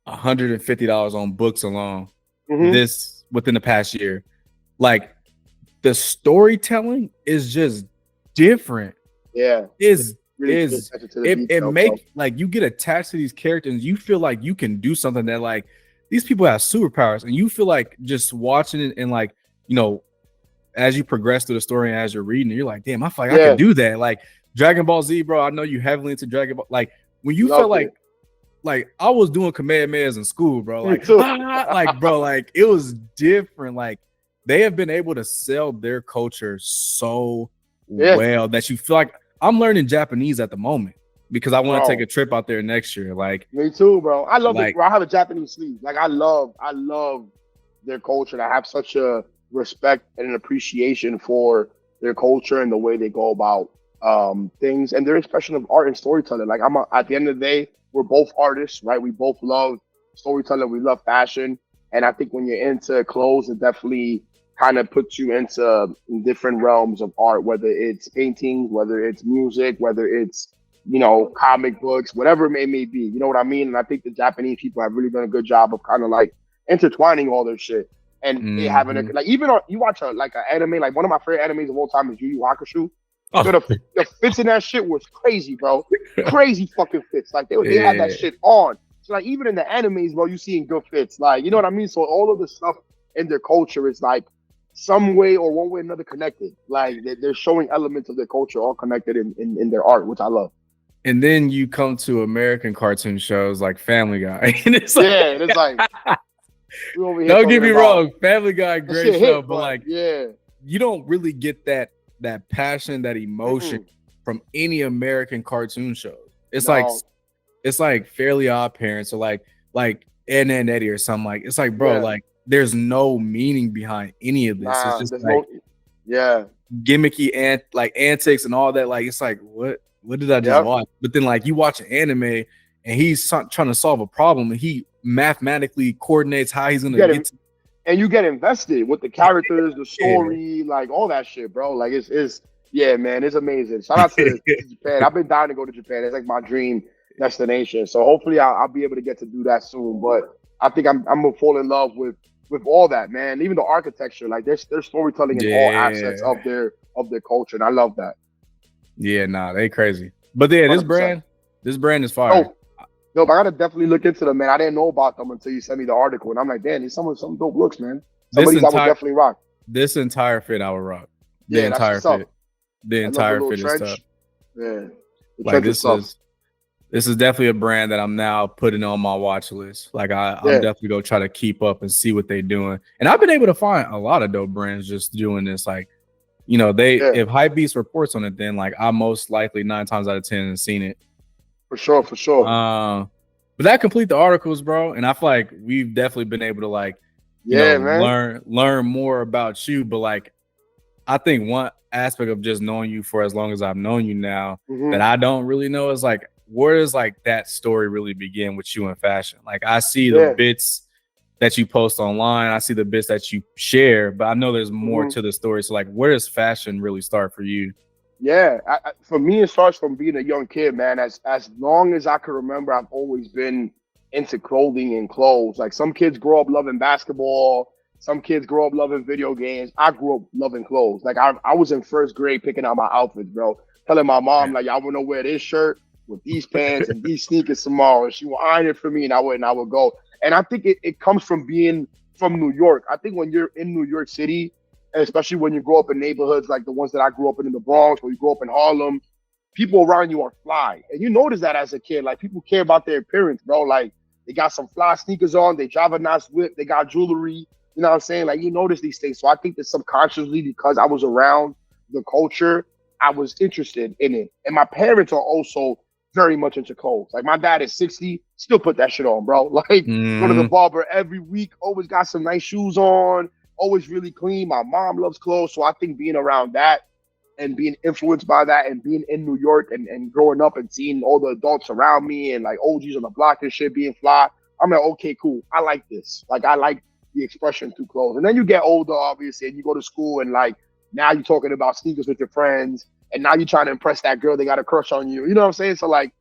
$150 on books alone this within the past year. Like the storytelling is just different. Yeah. It makes like you get attached to these characters and you feel like you can do something that like these people have superpowers, and you feel like just watching it and like, you know, as you progress through the story and as you're reading it, you're like, damn, I feel like I can do that. Like Dragon Ball Z, bro. I know you heavily into Dragon Ball. Like when you felt like I was doing Kamehamehas in school, bro. Like, like, bro, like it was different. Like they have been able to sell their culture so well that you feel like I'm learning Japanese at the moment because I want to take a trip out there next year. Like me too, bro. I love it, bro. I have a Japanese sleeve. Like I love their culture. And I have such a respect and an appreciation for their culture and the way they go about things and their expression of art and storytelling. Like at the end of the day, we're both artists, right? We both love storytelling. We love fashion. And I think when you're into clothes, it definitely kind of puts you into different realms of art, whether it's painting, whether it's music, whether it's, you know, comic books, whatever it may be. You know what I mean? And I think the Japanese people have really done a good job of kind of like intertwining all their shit. And they having like, even you watch an anime, like one of my favorite animes of all time is Yu Yu Hakusho. So the fits in that shit was crazy, bro. Crazy fucking fits. Like they had that shit on. So like even in the animes, bro, you seeing good fits. Like, you know what I mean? So all of the stuff in their culture is like some way or one way or another connected. Like they're showing elements of their culture all connected in their art, which I love. And then you come to American cartoon shows like Family Guy. And it's like, and it's like don't get me wrong, Family Guy, great show, but like you don't really get that passion, that emotion from any American cartoon show. It's like Fairly Odd Parents or like Ed and Eddie or something. Like it's like, bro, like there's no meaning behind any of this. It's just like gimmicky and like antics and all that. Like it's like what did I just watch? But then like you watch an anime and he's trying to solve a problem and he mathematically coordinates how he's gonna get to. And you get invested with the characters, the story, like all that shit, bro. Like it's man, it's amazing. Shout out to Japan. I've been dying to go to Japan. It's like my dream destination. So hopefully I'll be able to get to do that soon. But I think I'm gonna fall in love with with all that, man. Even the architecture, like there's storytelling in all aspects Yeah. of their culture, and I love that. Yeah, nah, they crazy. But yeah, 100%. this brand is fire. No, but I gotta definitely look into them, man. I didn't know about them until you sent me the article, and I'm like, damn, these some dope looks, man. Some of these I would definitely rock. This entire fit I would rock. The Yeah, entire that's what's fit. up. The entire fit is tough. Yeah, like this is definitely a brand that I'm now putting on my watch list. Like I'm definitely gonna try to keep up and see what they're doing. And I've been able to find a lot of dope brands just doing this. Like, you know, if Hypebeast reports on it, then like I most likely 9 times out of 10 have seen it. For sure. But that complete the articles, bro. And I feel like we've definitely been able to like, learn more about you. But like, I think one aspect of just knowing you for as long as I've known you now that I don't really know is like, where does like that story really begin with you in fashion? Like I see the bits that you post online, I see the bits that you share, but I know there's more to the story. So like, where does fashion really start for you? Yeah, for me, it starts from being a young kid, man. As long as I can remember, I've always been into clothing and clothes. Like some kids grow up loving basketball, some kids grow up loving video games. I grew up loving clothes. Like I was in first grade picking out my outfits, bro. Telling my mom, like, I want to wear this shirt with these pants and these sneakers tomorrow. And she would iron it for me, and I would go. And I think it comes from being from New York. I think when you're in New York City, and especially when you grow up in neighborhoods like the ones that I grew up in the Bronx, or you grow up in Harlem, people around you are fly. And you notice that as a kid, like people care about their appearance, bro. Like they got some fly sneakers on, they drive a nice whip, they got jewelry, you know what I'm saying? Like you notice these things. So I think that subconsciously, because I was around the culture, I was interested in it. And my parents are also very much into clothes. Like my dad is 60, still put that shit on, bro. Like go to the barber every week, always got some nice shoes on, always really clean. My mom loves clothes. So I think being around that and being influenced by that and being in New York and growing up and seeing all the adults around me and like OGs on the block and shit being fly, I'm like, okay, cool. I like this. Like I like the expression through clothes. And then you get older, obviously, and you go to school and like now you're talking about sneakers with your friends. And now you're trying to impress that girl. They got a crush on you. You know what I'm saying? So like,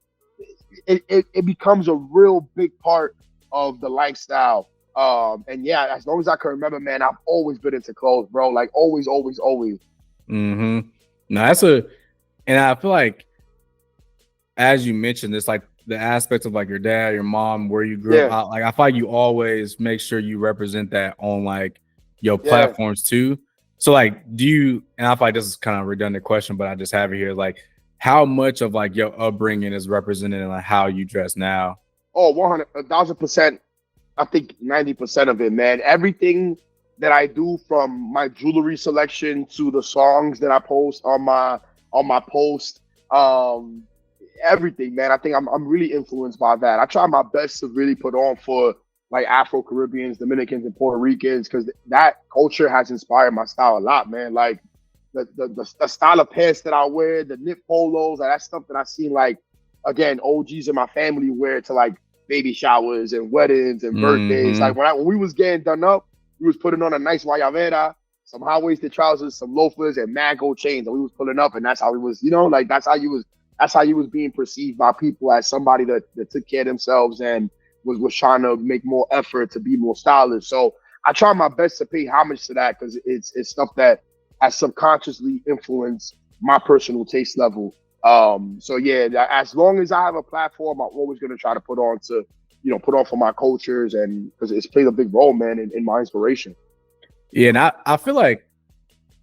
it becomes a real big part of the lifestyle. And yeah, as long as I can remember, man, I've always been into clothes, bro. Like always. No, and I feel like, as you mentioned, it's like the aspects of like your dad, your mom, where you grew up. Like I feel like you always make sure you represent that on like your platforms too. So like, do you, and I feel like this is kind of a redundant question, but I just have it here. Like how much of like your upbringing is represented in like how you dress now? Oh, 1,000%. I think 90% of it, man. Everything that I do, from my jewelry selection to the songs that I post on my post, everything, man. I think I'm really influenced by that. I try my best to really put on for like Afro-Caribbeans, Dominicans, and Puerto Ricans, because that culture has inspired my style a lot, man. Like the style of pants that I wear, the knit polos, like that's stuff that I've seen, like, again, OGs in my family wear to like baby showers and weddings and birthdays. Like when we was getting done up, we was putting on a nice guayabera, some high-waisted trousers, some loafers, and mad gold chains, and we was pulling up, and that's how we was, you know, like that's how you was being perceived by people as somebody that took care of themselves and was trying to make more effort to be more stylish. So I try my best to pay homage to that, because it's stuff that has subconsciously influenced my personal taste level. So yeah, as long as I have a platform, I'm always going to try to put on for my cultures, and because it's played a big role, man, in my inspiration. Yeah, and I feel like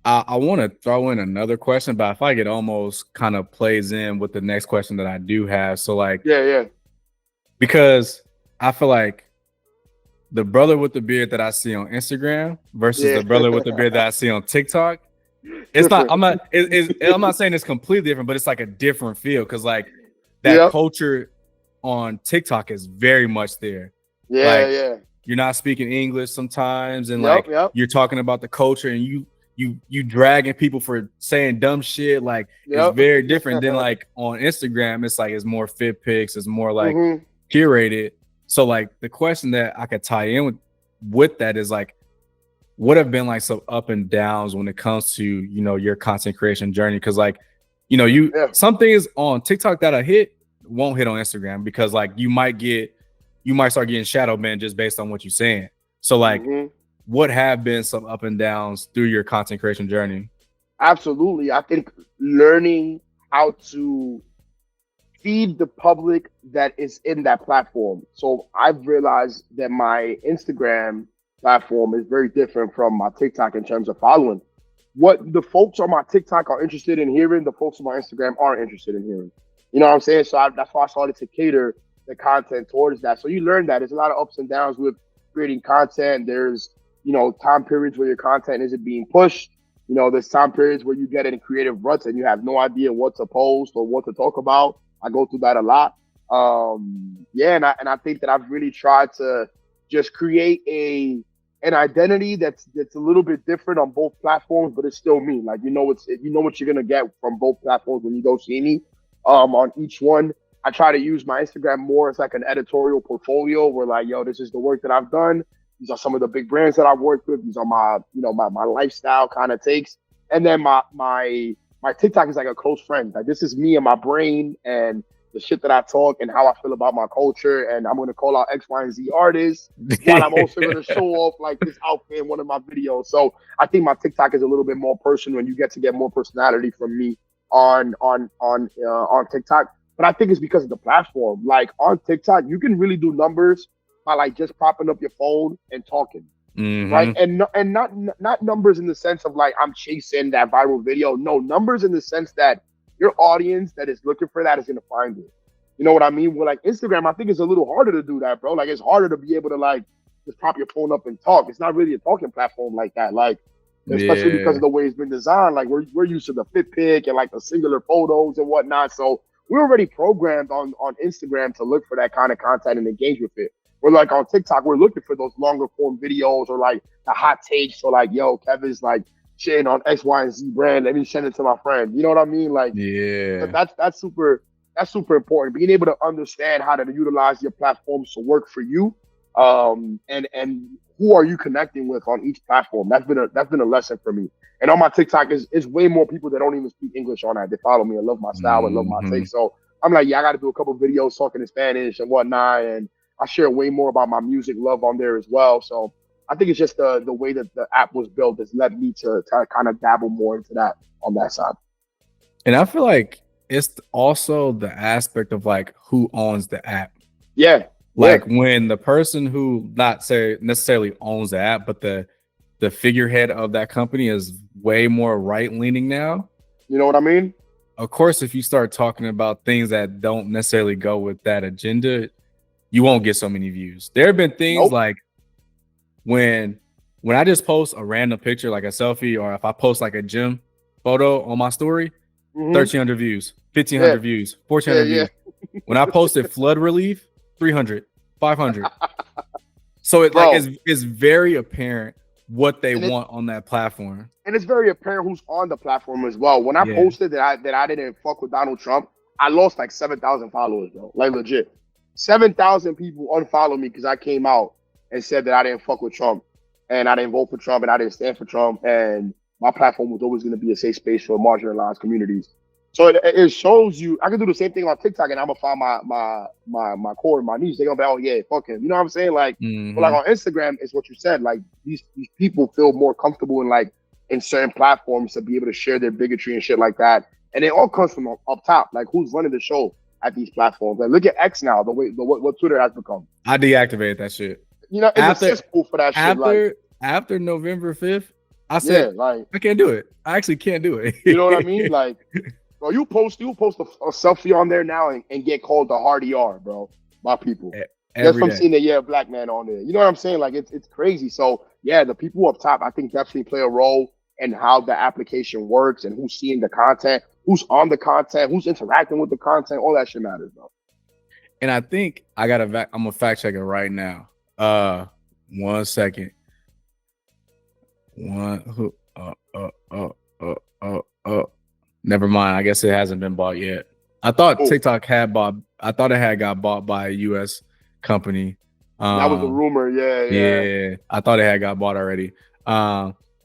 I want to throw in another question, but I feel like it almost kind of plays in with the next question that I do have. So like, because I feel like the brother with the beard that I see on Instagram versus the brother with the beard that I see on TikTok, it's not. I'm not saying it's completely different, but it's like a different feel, because like that culture on TikTok is very much there. You're not speaking English sometimes, and you're talking about the culture, and you dragging people for saying dumb shit. Like it's very different than like on Instagram. It's like it's more fit pics, it's more like curated. So like the question that I could tie in with that is like, what have been like some up and downs when it comes to, you know, your content creation journey? Because like, you know, some things on TikTok that I hit won't hit on Instagram, because like you might start getting shadow banned just based on what you're saying. So like, what have been some up and downs through your content creation journey? Absolutely. I think learning how to feed the public that is in that platform. So I've realized that my Instagram platform is very different from my TikTok in terms of following. What the folks on my TikTok are interested in hearing, the folks on my Instagram aren't interested in hearing. You know what I'm saying? So that's why I started to cater the content towards that. So you learn that there's a lot of ups and downs with creating content. There's, time periods where your content isn't being pushed. There's time periods where you get in creative ruts and you have no idea what to post or what to talk about. I go through that a lot. And I think that I've really tried to just create an identity that's a little bit different on both platforms, but it's still me. Like, what you're gonna get from both platforms when you go see me. On each one, I try to use my Instagram more as like an editorial portfolio where like, yo, this is the work that I've done. These are some of the big brands that I've worked with. These are my lifestyle kind of takes. And then my TikTok is like a close friend. Like, this is me and my brain and the shit that I talk and how I feel about my culture. And I'm going to call out X, Y, and Z artists while I'm also going to show off like this outfit in one of my videos. So I think my TikTok is a little bit more personal and you get to get more personality from me on TikTok. But I think it's because of the platform. Like on TikTok, you can really do numbers by like just propping up your phone and talking. Mm-hmm. Right. And not numbers in the sense of like I'm chasing that viral video. No, numbers in the sense that your audience that is looking for that is going to find it. You know what I mean? Well, like Instagram, I think it's a little harder to do that, bro. Like it's harder to be able to like just prop your phone up and talk. It's not really a talking platform like that. Like, especially because of the way it's been designed. Like we're used to the fit pic and like the singular photos and whatnot. So we're already programmed on Instagram to look for that kind of content and engage with it. We're like on TikTok, we're looking for those longer form videos or like the hot takes. So like, yo, Kevin's like shitting on X, Y, and Z brand. Let me send it to my friend. You know what I mean? Like, yeah, that's super important. Being able to understand how to utilize your platforms to work for you, and who are you connecting with on each platform? That's been a lesson for me. And on my TikTok is way more people that don't even speak English on that. They follow me and love my style and love my take. So I'm like, yeah, I got to do a couple videos talking in Spanish and whatnot, and I share way more about my music love on there as well. So I think it's just the way that the app was built has led me to kind of dabble more into that on that side. And I feel like it's also the aspect of like who owns the app. Yeah. Like when the person who not say necessarily owns the app, but the figurehead of that company is way more right leaning now. You know what I mean? Of course, if you start talking about things that don't necessarily go with that agenda, you won't get so many views. There have been things like when I just post a random picture, like a selfie, or if I post like a gym photo on my story, 1,300 views, 1,500 views, 1,400 views. When I posted flood relief, 300, 500. So it's very apparent what they want on that platform. And it's very apparent who's on the platform as well. When I posted that I didn't fuck with Donald Trump, I lost like 7,000 followers, bro. Like legit. 7,000 people unfollowed me because I came out and said that I didn't fuck with Trump and I didn't vote for Trump and I didn't stand for Trump. And my platform was always going to be a safe space for marginalized communities. So it shows you, I can do the same thing on TikTok and I'm going to find my core and my niche. They're going to be, oh yeah, fuck him. You know what I'm saying? Like, but like on Instagram, it's what you said. Like these people feel more comfortable in certain platforms to be able to share their bigotry and shit like that. And it all comes from up top. Like who's running the show at these platforms? Like look at X now, what Twitter has become. I deactivated that shit. You know, it's a cesspool for that shit. After November 5th, I said, like, I can't do it. I actually can't do it. You know what I mean? Like, bro, you post a selfie on there now and get called the hard ER, bro, by people. Just from seeing a black man on there. You know what I'm saying? Like, it's crazy. So, yeah, the people up top, I think, definitely play a role in how the application works and who's seeing the content, who's on the content, who's interacting with the content. All that shit matters, bro. And I think I'm a fact checker right now. 1 second. Never mind. I guess it hasn't been bought yet. I thought TikTok had bought. I thought it had got bought by a U.S. company. That was a rumor. Yeah. I thought it had got bought already. But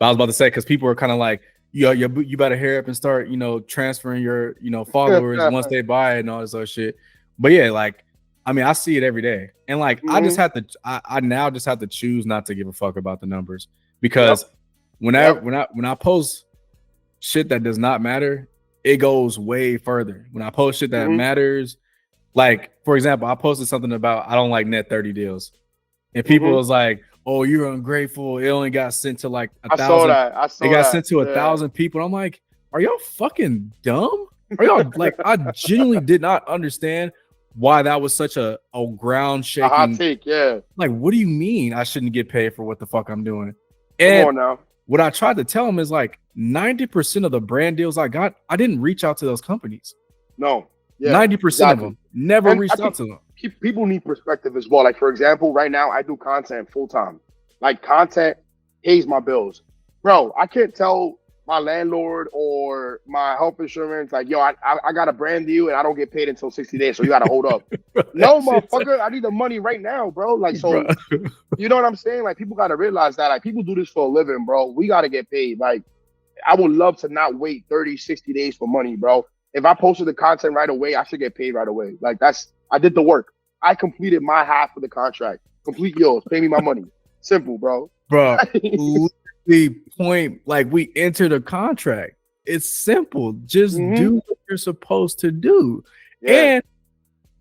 I was about to say, because people were kind of like, you better hurry up and start, transferring your, followers once they buy it and all this other shit. But yeah, like I mean, I see it every day, and like I just Mhm. have to. I now just have to choose not to give a fuck about the numbers because when I post shit that does not matter, it goes way further. When I post shit that Mhm. matters, like for example, I posted something about I don't like net 30 deals, and people Mhm. was like, "Oh, you're ungrateful. It only got sent to like I saw 1,000. that. I It saw got that. sent to Yeah. 1,000 people." I'm like, "Are y'all fucking dumb? Are y'all like?" I genuinely did not understand why that was such a ground A hot shaking. take. Yeah. Like, what do you mean I shouldn't get paid for what the fuck I'm doing? Come And on now. what I tried to tell him is like 90% of the brand deals I got, I didn't reach out to those companies. No. Yeah. 90% of Exactly. them never And I reached out think to them. people need perspective as well. Like, for example, right now I do content full time. Like, content pays my bills. Bro, I can't tell my landlord or my health insurance, like, yo, I got a brand deal and I don't get paid until 60 days, so you got to hold up. No, motherfucker, I need the money right now, bro. Like, so, Bro. you know what I'm saying? Like, people got to realize that. Like, people do this for a living, bro. We got to get paid. Like, I would love to not wait 30, 60 days for money, bro. If I posted the content right away, I should get paid right away. Like, I did the work. I completed my half of the contract. Complete yours. Pay me my money. Simple, bro. Bro, literally point, like we entered a contract. It's simple. Just do what you're supposed to do. Yeah. And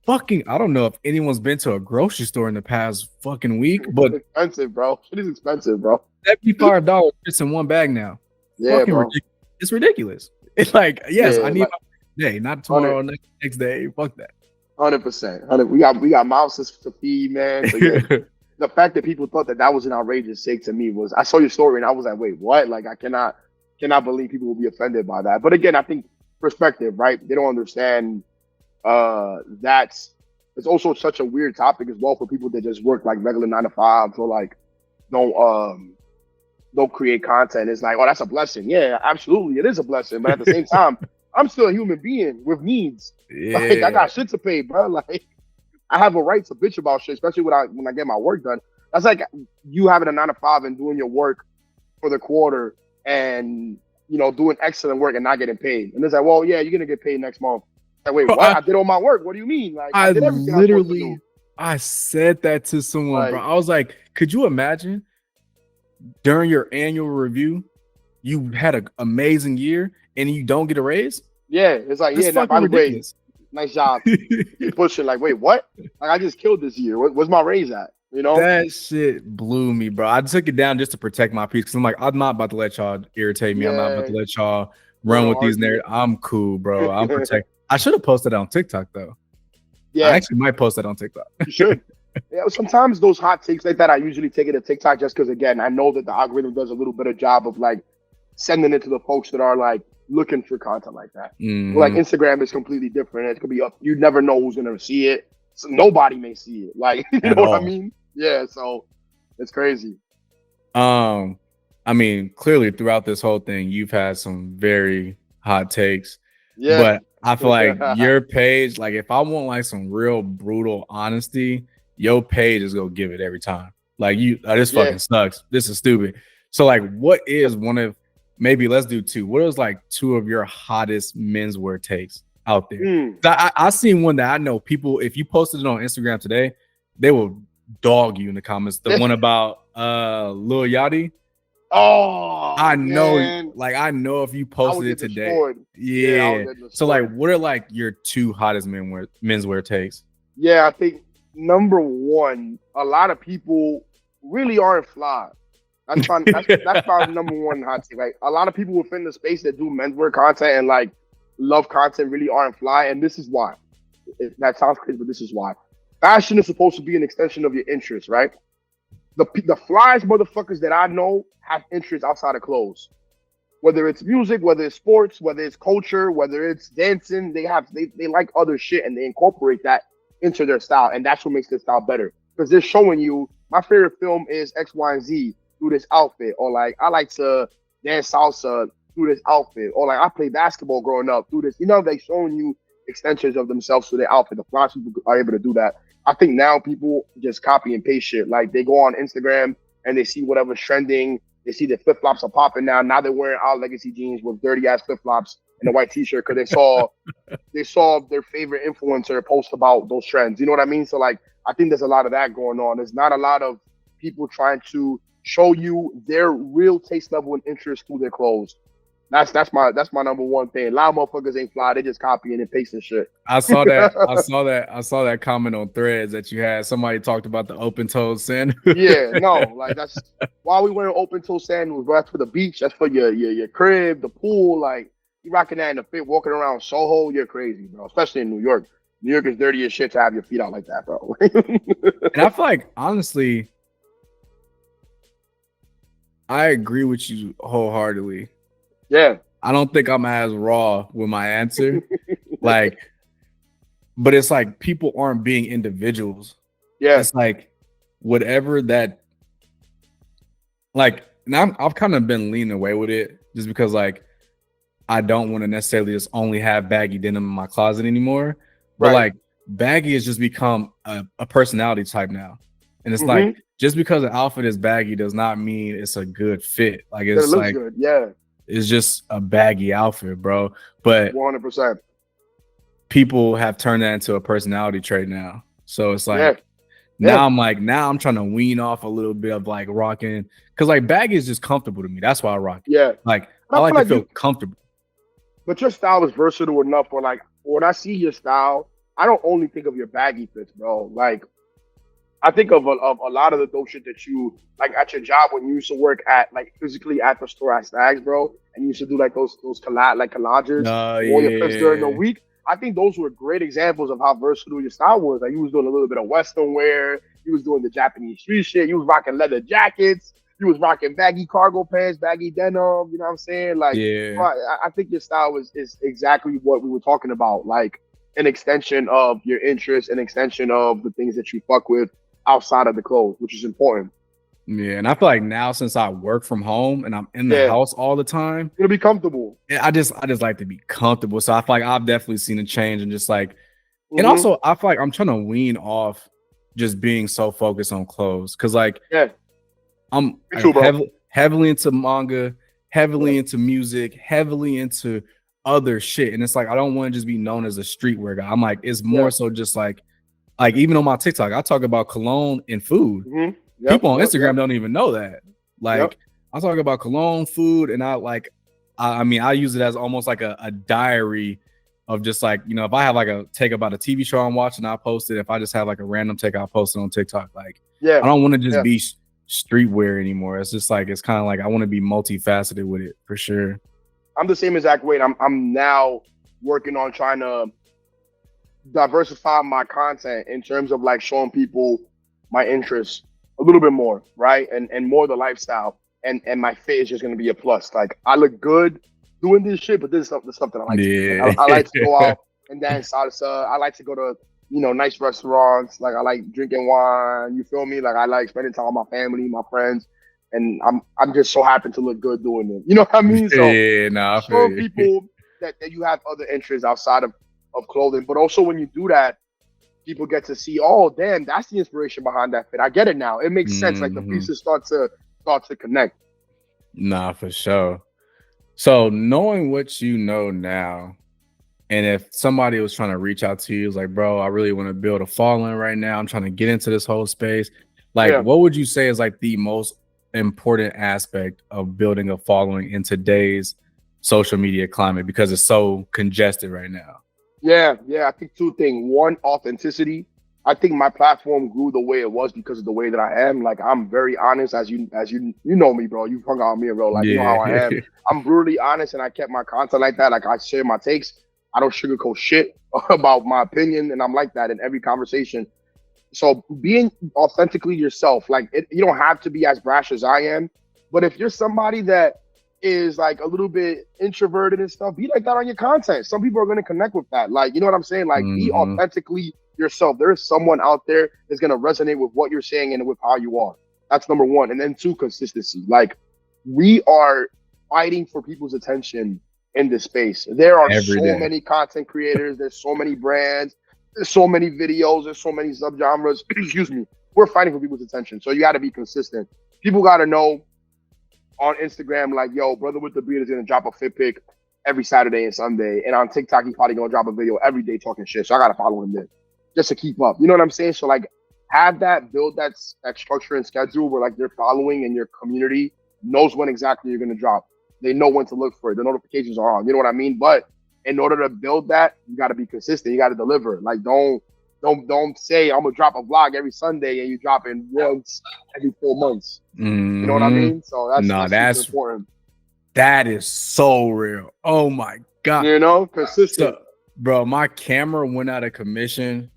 fucking, I don't know if anyone's been to a grocery store in the past fucking week, but It's expensive, bro. Shit is expensive, bro. $75 fits in one bag now. Yeah, Fucking bro. ridiculous. It's ridiculous. It's like, yes, Yeah, I need like- my day, not tomorrow, next day. Fuck that. 100%. We got mouses to feed, man. So yeah, the fact that people thought that was an outrageous take to me was, I saw your story and I was like, wait, what? Like, I cannot believe people will be offended by that. But again, I think perspective, right? They don't understand that's, it's also such a weird topic as well for people that just work like regular 9 to 5s or like don't create content. It's like, oh, that's a blessing. Yeah, absolutely, it is a blessing. But at the same time, I'm still a human being with needs. Yeah. Like, I got shit to pay, bro. Like, I have a right to bitch about shit, especially when I get my work done. That's like you having a 9 to 5 and doing your work for the quarter and, you know, doing excellent work and not getting paid. And it's like, well, yeah, you're gonna get paid next month. Like, wait, Bro, what? I did all my work. What do you mean? Like, I did everything I was supposed to do. I said that to someone, Like, bro. I was like, could you imagine during your annual review, you had an amazing year and you don't get a raise? yeah, it's like, That's yeah, fucking by the way, ridiculous. nice job. Keep pushing. Like, wait, what? Like, I just killed this year. Where's my raise at? You know? That shit blew me, bro. I took it down just to protect my peace because I'm like, I'm not about to let y'all irritate me. I'm not about to let y'all run with these narratives. I'm cool, bro. I'm protect. I should have posted on TikTok though. Yeah, I actually might post that on TikTok. you should. Yeah, sometimes those hot takes like that, I usually take it to TikTok just because, again, I know that the algorithm does a little bit of job of like sending it to the folks that are like looking for content like that. Like Instagram is completely different. It could be up. You never know who's gonna see it. So nobody may see it. Like, you know what I mean? Yeah. So it's crazy. I mean, clearly throughout this whole thing, you've had some very hot takes. Yeah. But I feel like your page, like if I want like some real brutal honesty, your page is gonna give it every time. Like this fucking sucks. This is stupid. So like, what is one of, maybe let's do two. What is like two of your hottest menswear takes out there? I seen one that I know people, if you posted it on Instagram today, they will dog you in the comments. The one about Lil Yachty. Oh, I know, man. like I know if you posted it today. Yeah. So like, what are like your two hottest menswear takes? Yeah, I think number one, a lot of people really aren't fly. That's my number one hot take. Like, a lot of people within the space that do menswear content and like love content really aren't fly, and this is why. That sounds crazy, but this is why. Fashion is supposed to be an extension of your interests, right? The flyest motherfuckers that I know have interests outside of clothes. Whether it's music, whether it's sports, whether it's culture, whether it's dancing, they like other shit and they incorporate that into their style, and that's what makes their style better. Because they're showing you, my favorite film is X, Y, and Z through this outfit, or like I like to dance salsa through this outfit, or like I play basketball growing up through this. You know, they showing you extensions of themselves to their outfit. The fly people are able to do that. I think now people just copy and paste shit. Like, they go on Instagram and they see whatever's trending. They see the flip flops are popping now. Now they're wearing our legacy jeans with dirty ass flip flops and a white t-shirt because they saw their favorite influencer post about those trends. You know what I mean? So like, I think there's a lot of that going on. There's not a lot of people trying to show you their real taste level and interest through their clothes. That's my number one thing. A lot of motherfuckers ain't fly. They just copying and pasting shit. I saw that. I saw that comment on Threads that you had. Somebody talked about the open toed sandals. Yeah, no, like that's why we wearing open toe sandals. Bro, that's for the beach. That's for your crib, the pool. Like you rocking that in the fit, walking around Soho. You're crazy, bro. Especially in New York. New York is dirty as shit to have your feet out like that, bro. And I feel like honestly, I agree with you wholeheartedly. Yeah. I don't think I'm as raw with my answer. Like, but it's like people aren't being individuals. Yeah. It's like whatever that, like, and I've kind of been leaning away with it just because like I don't want to necessarily just only have baggy denim in my closet anymore. But like baggy has just become a personality type now. And it's like just because an outfit is baggy does not mean it's a good fit. Like it's looks like good. Yeah. It's just a baggy outfit, bro. But 100%. People have turned that into a personality trait now. So it's like now I'm trying to wean off a little bit of like rocking because like baggy is just comfortable to me. That's why I rock it. Yeah. Like I like to feel comfortable. But your style is versatile enough for like when I see your style, I don't only think of your baggy fits, bro. Like I think of a lot of the dope shit that you like at your job when you used to work at like physically at the store at Stags, bro, and you used to do like those collages all your fits during the week. I think those were great examples of how versatile your style was. Like you was doing a little bit of Western wear, you was doing the Japanese street shit, you was rocking leather jackets, you was rocking baggy cargo pants, baggy denim. You know what I'm saying? Like, I think your style is exactly what we were talking about. Like an extension of your interests, an extension of the things that you fuck with outside of the clothes, which is important. Yeah, and I feel like now since I work from home and I'm in the house all the time, it'll be comfortable. I just like to be comfortable. So I feel like I've definitely seen a change and just like, and also I feel like I'm trying to wean off just being so focused on clothes because like I'm heavily into manga, heavily into music, heavily into other shit, and it's like I don't want to just be known as a streetwear guy. I'm like it's more so just like even on my TikTok, I talk about cologne and food. People on Instagram don't even know that. Like I talk about cologne, food, and I mean, I use it as almost like a diary of just like, you know, if I have like a take about a TV show I'm watching, I'll post it. If I just have like a random take, I'll post it on TikTok. Like, I don't want to just be streetwear anymore. It's just like, it's kind of like, I want to be multifaceted with it for sure. I'm the same exact way. I'm now working on trying to diversify my content in terms of like showing people my interests a little bit more, right? And more the lifestyle. And my fit is just gonna be a plus. Like I look good doing this shit, but this is the stuff that I like. I like to go out and dance salsa. I like to go to, you know, nice restaurants. Like I like drinking wine. You feel me? Like I like spending time with my family, my friends, and I'm just so happy to look good doing it. You know what I mean? So show people that you have other interests outside of clothing, but also when you do that, people get to see, oh damn, that's the inspiration behind that fit. I get it now. It makes sense. Like the pieces start to connect. Nah, for sure. So knowing what you know now, and if somebody was trying to reach out to you, was like, bro, I really want to build a following right now. I'm trying to get into this whole space. Like, what would you say is like the most important aspect of building a following in today's social media climate because it's so congested right now? Yeah, I think two things. One, authenticity. I think my platform grew the way it was because of the way that I am. Like I'm very honest, as you know me, bro. You've hung out with me in real life. You know how I am. I'm brutally honest, and I kept my content like that. Like I share my takes. I don't sugarcoat shit about my opinion, and I'm like that in every conversation. So being authentically yourself, like you don't have to be as brash as I am, but if you're somebody that is like a little bit introverted and stuff, be like that on your content. Some people are going to connect with that. Like, you know what I'm saying? Like be authentically yourself. There is someone out there that's going to resonate with what you're saying and with how you are. That's number one. And then two, consistency. Like we are fighting for people's attention in this space. There are many content creators. There's so many brands. There's so many videos. There's so many subgenres. Excuse me. We're fighting for people's attention. So you got to be consistent. People got to know on Instagram like, yo, Brother with the Beard is gonna drop a fit pic every Saturday and Sunday, and on TikTok he's probably gonna drop a video every day talking shit. So I gotta follow him there just to keep up. You know what I'm saying? So like, have that, build that structure and schedule where like your following and your community knows when exactly you're gonna drop. They know when to look for it. The notifications are on. You know what I mean? But in order to build that, you got to be consistent. You got to deliver. Like, don't say I'm gonna drop a vlog every Sunday and you drop in once every 4 months. You know what I mean? So that's important. That is so real. Oh my God. You know, consistent. So, bro, my camera went out of commission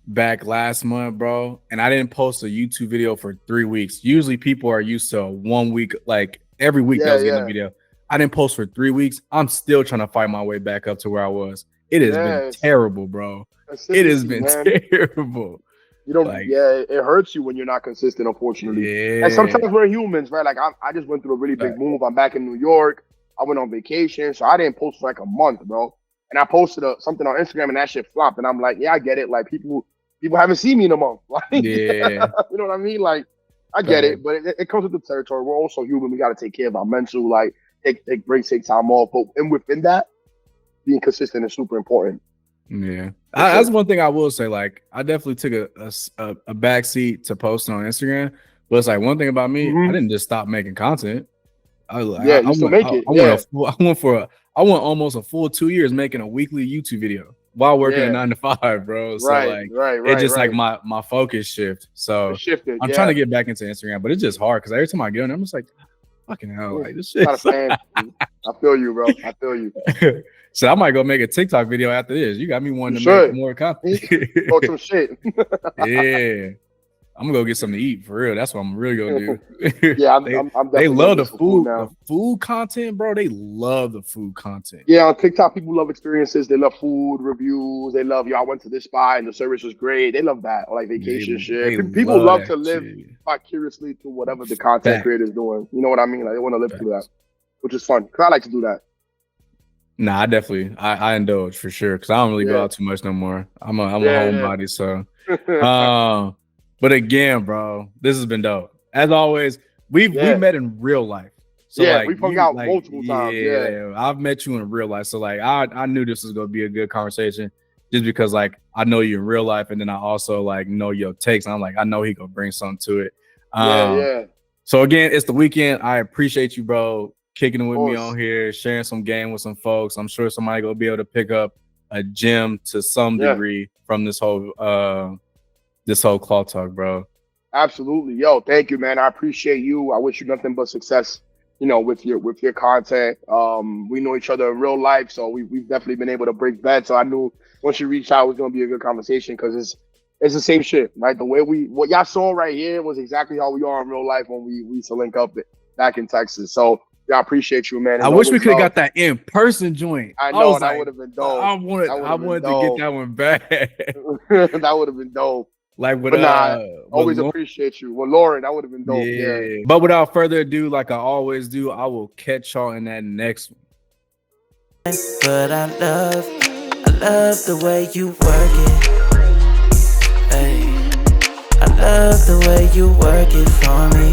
back last month, bro, and I didn't post a YouTube video for 3 weeks. Usually people are used to 1 week, like every week that was getting a video. I didn't post for 3 weeks. I'm still trying to fight my way back up to where I was. It has been terrible, bro. It has been terrible. You don't, like, it hurts you when you're not consistent, unfortunately. Yeah. And sometimes we're humans, right? Like I just went through a really big move. I'm back in New York. I went on vacation, so I didn't post for like a month, bro. And I posted something on Instagram, and that shit flopped. And I'm like, yeah, I get it. Like people haven't seen me in a month. Like, you know what I mean? Like, I get it, but it comes with the territory. We're also human. We got to take care of our mental, like take breaks, take time off. But and within that, being consistent is super important. Yeah, that's one thing I will say. Like, I definitely took a back seat to posting on Instagram, but it's like one thing about me, I didn't just stop making content. I went almost a full 2 years making a weekly YouTube video while working a 9 to 5, bro. So it just like my focus shift. So I'm trying to get back into Instagram, but it's just hard because every time I get on, I'm just like, fucking hell, like this shit. I feel you, bro. I feel you. So I might go make a TikTok video after this. You got me wanting to make more content. Some shit. Yeah. I'm gonna go get something to eat for real. That's what I'm really gonna do. Yeah, they love the food now. The food content, bro. They love the food content. Yeah, on TikTok, people love experiences. They love food reviews. They love, I went to this spot and the service was great. They love that, or like vacation shit. People love to live vicariously through whatever the content creator is doing. You know what I mean? Like, they want to live through that, which is fun. Cause I like to do that. Nah, I definitely I indulge for sure because I don't really go out too much no more. I'm a homebody, so. But again, bro, this has been dope. As always, we've met in real life. So like, we've hung out multiple times. Yeah, I've met you in real life. So like, I knew this was gonna be a good conversation just because like I know you in real life, and then I also like know your takes. And I'm like, I know he gonna bring something to it. So again, it's the weekend. I appreciate you, bro, kicking it with me on here, sharing some game with some folks. I'm sure somebody gonna be able to pick up a gem to some degree from this whole Kloth Talk, bro. Absolutely. Yo, thank you, man. I appreciate you. I wish you nothing but success, you know, with your content. We know each other in real life, so we've definitely been able to break bets. So I knew once you reached out, it was gonna be a good conversation because it's the same shit, right? The way what y'all saw right here was exactly how we are in real life when we used to link up back in Texas. So I apprect you, man. I wish we could have got that in-person joint. I know, that would have been dope. I wanted to get that one back. That would have been dope. Like, with always appreciate you. Well, Lauren, that would have been dope. Yeah. But without further ado, like I always do, I will catch y'all in that next one. But I love the way you work it. Hey, I love the way you work it for me.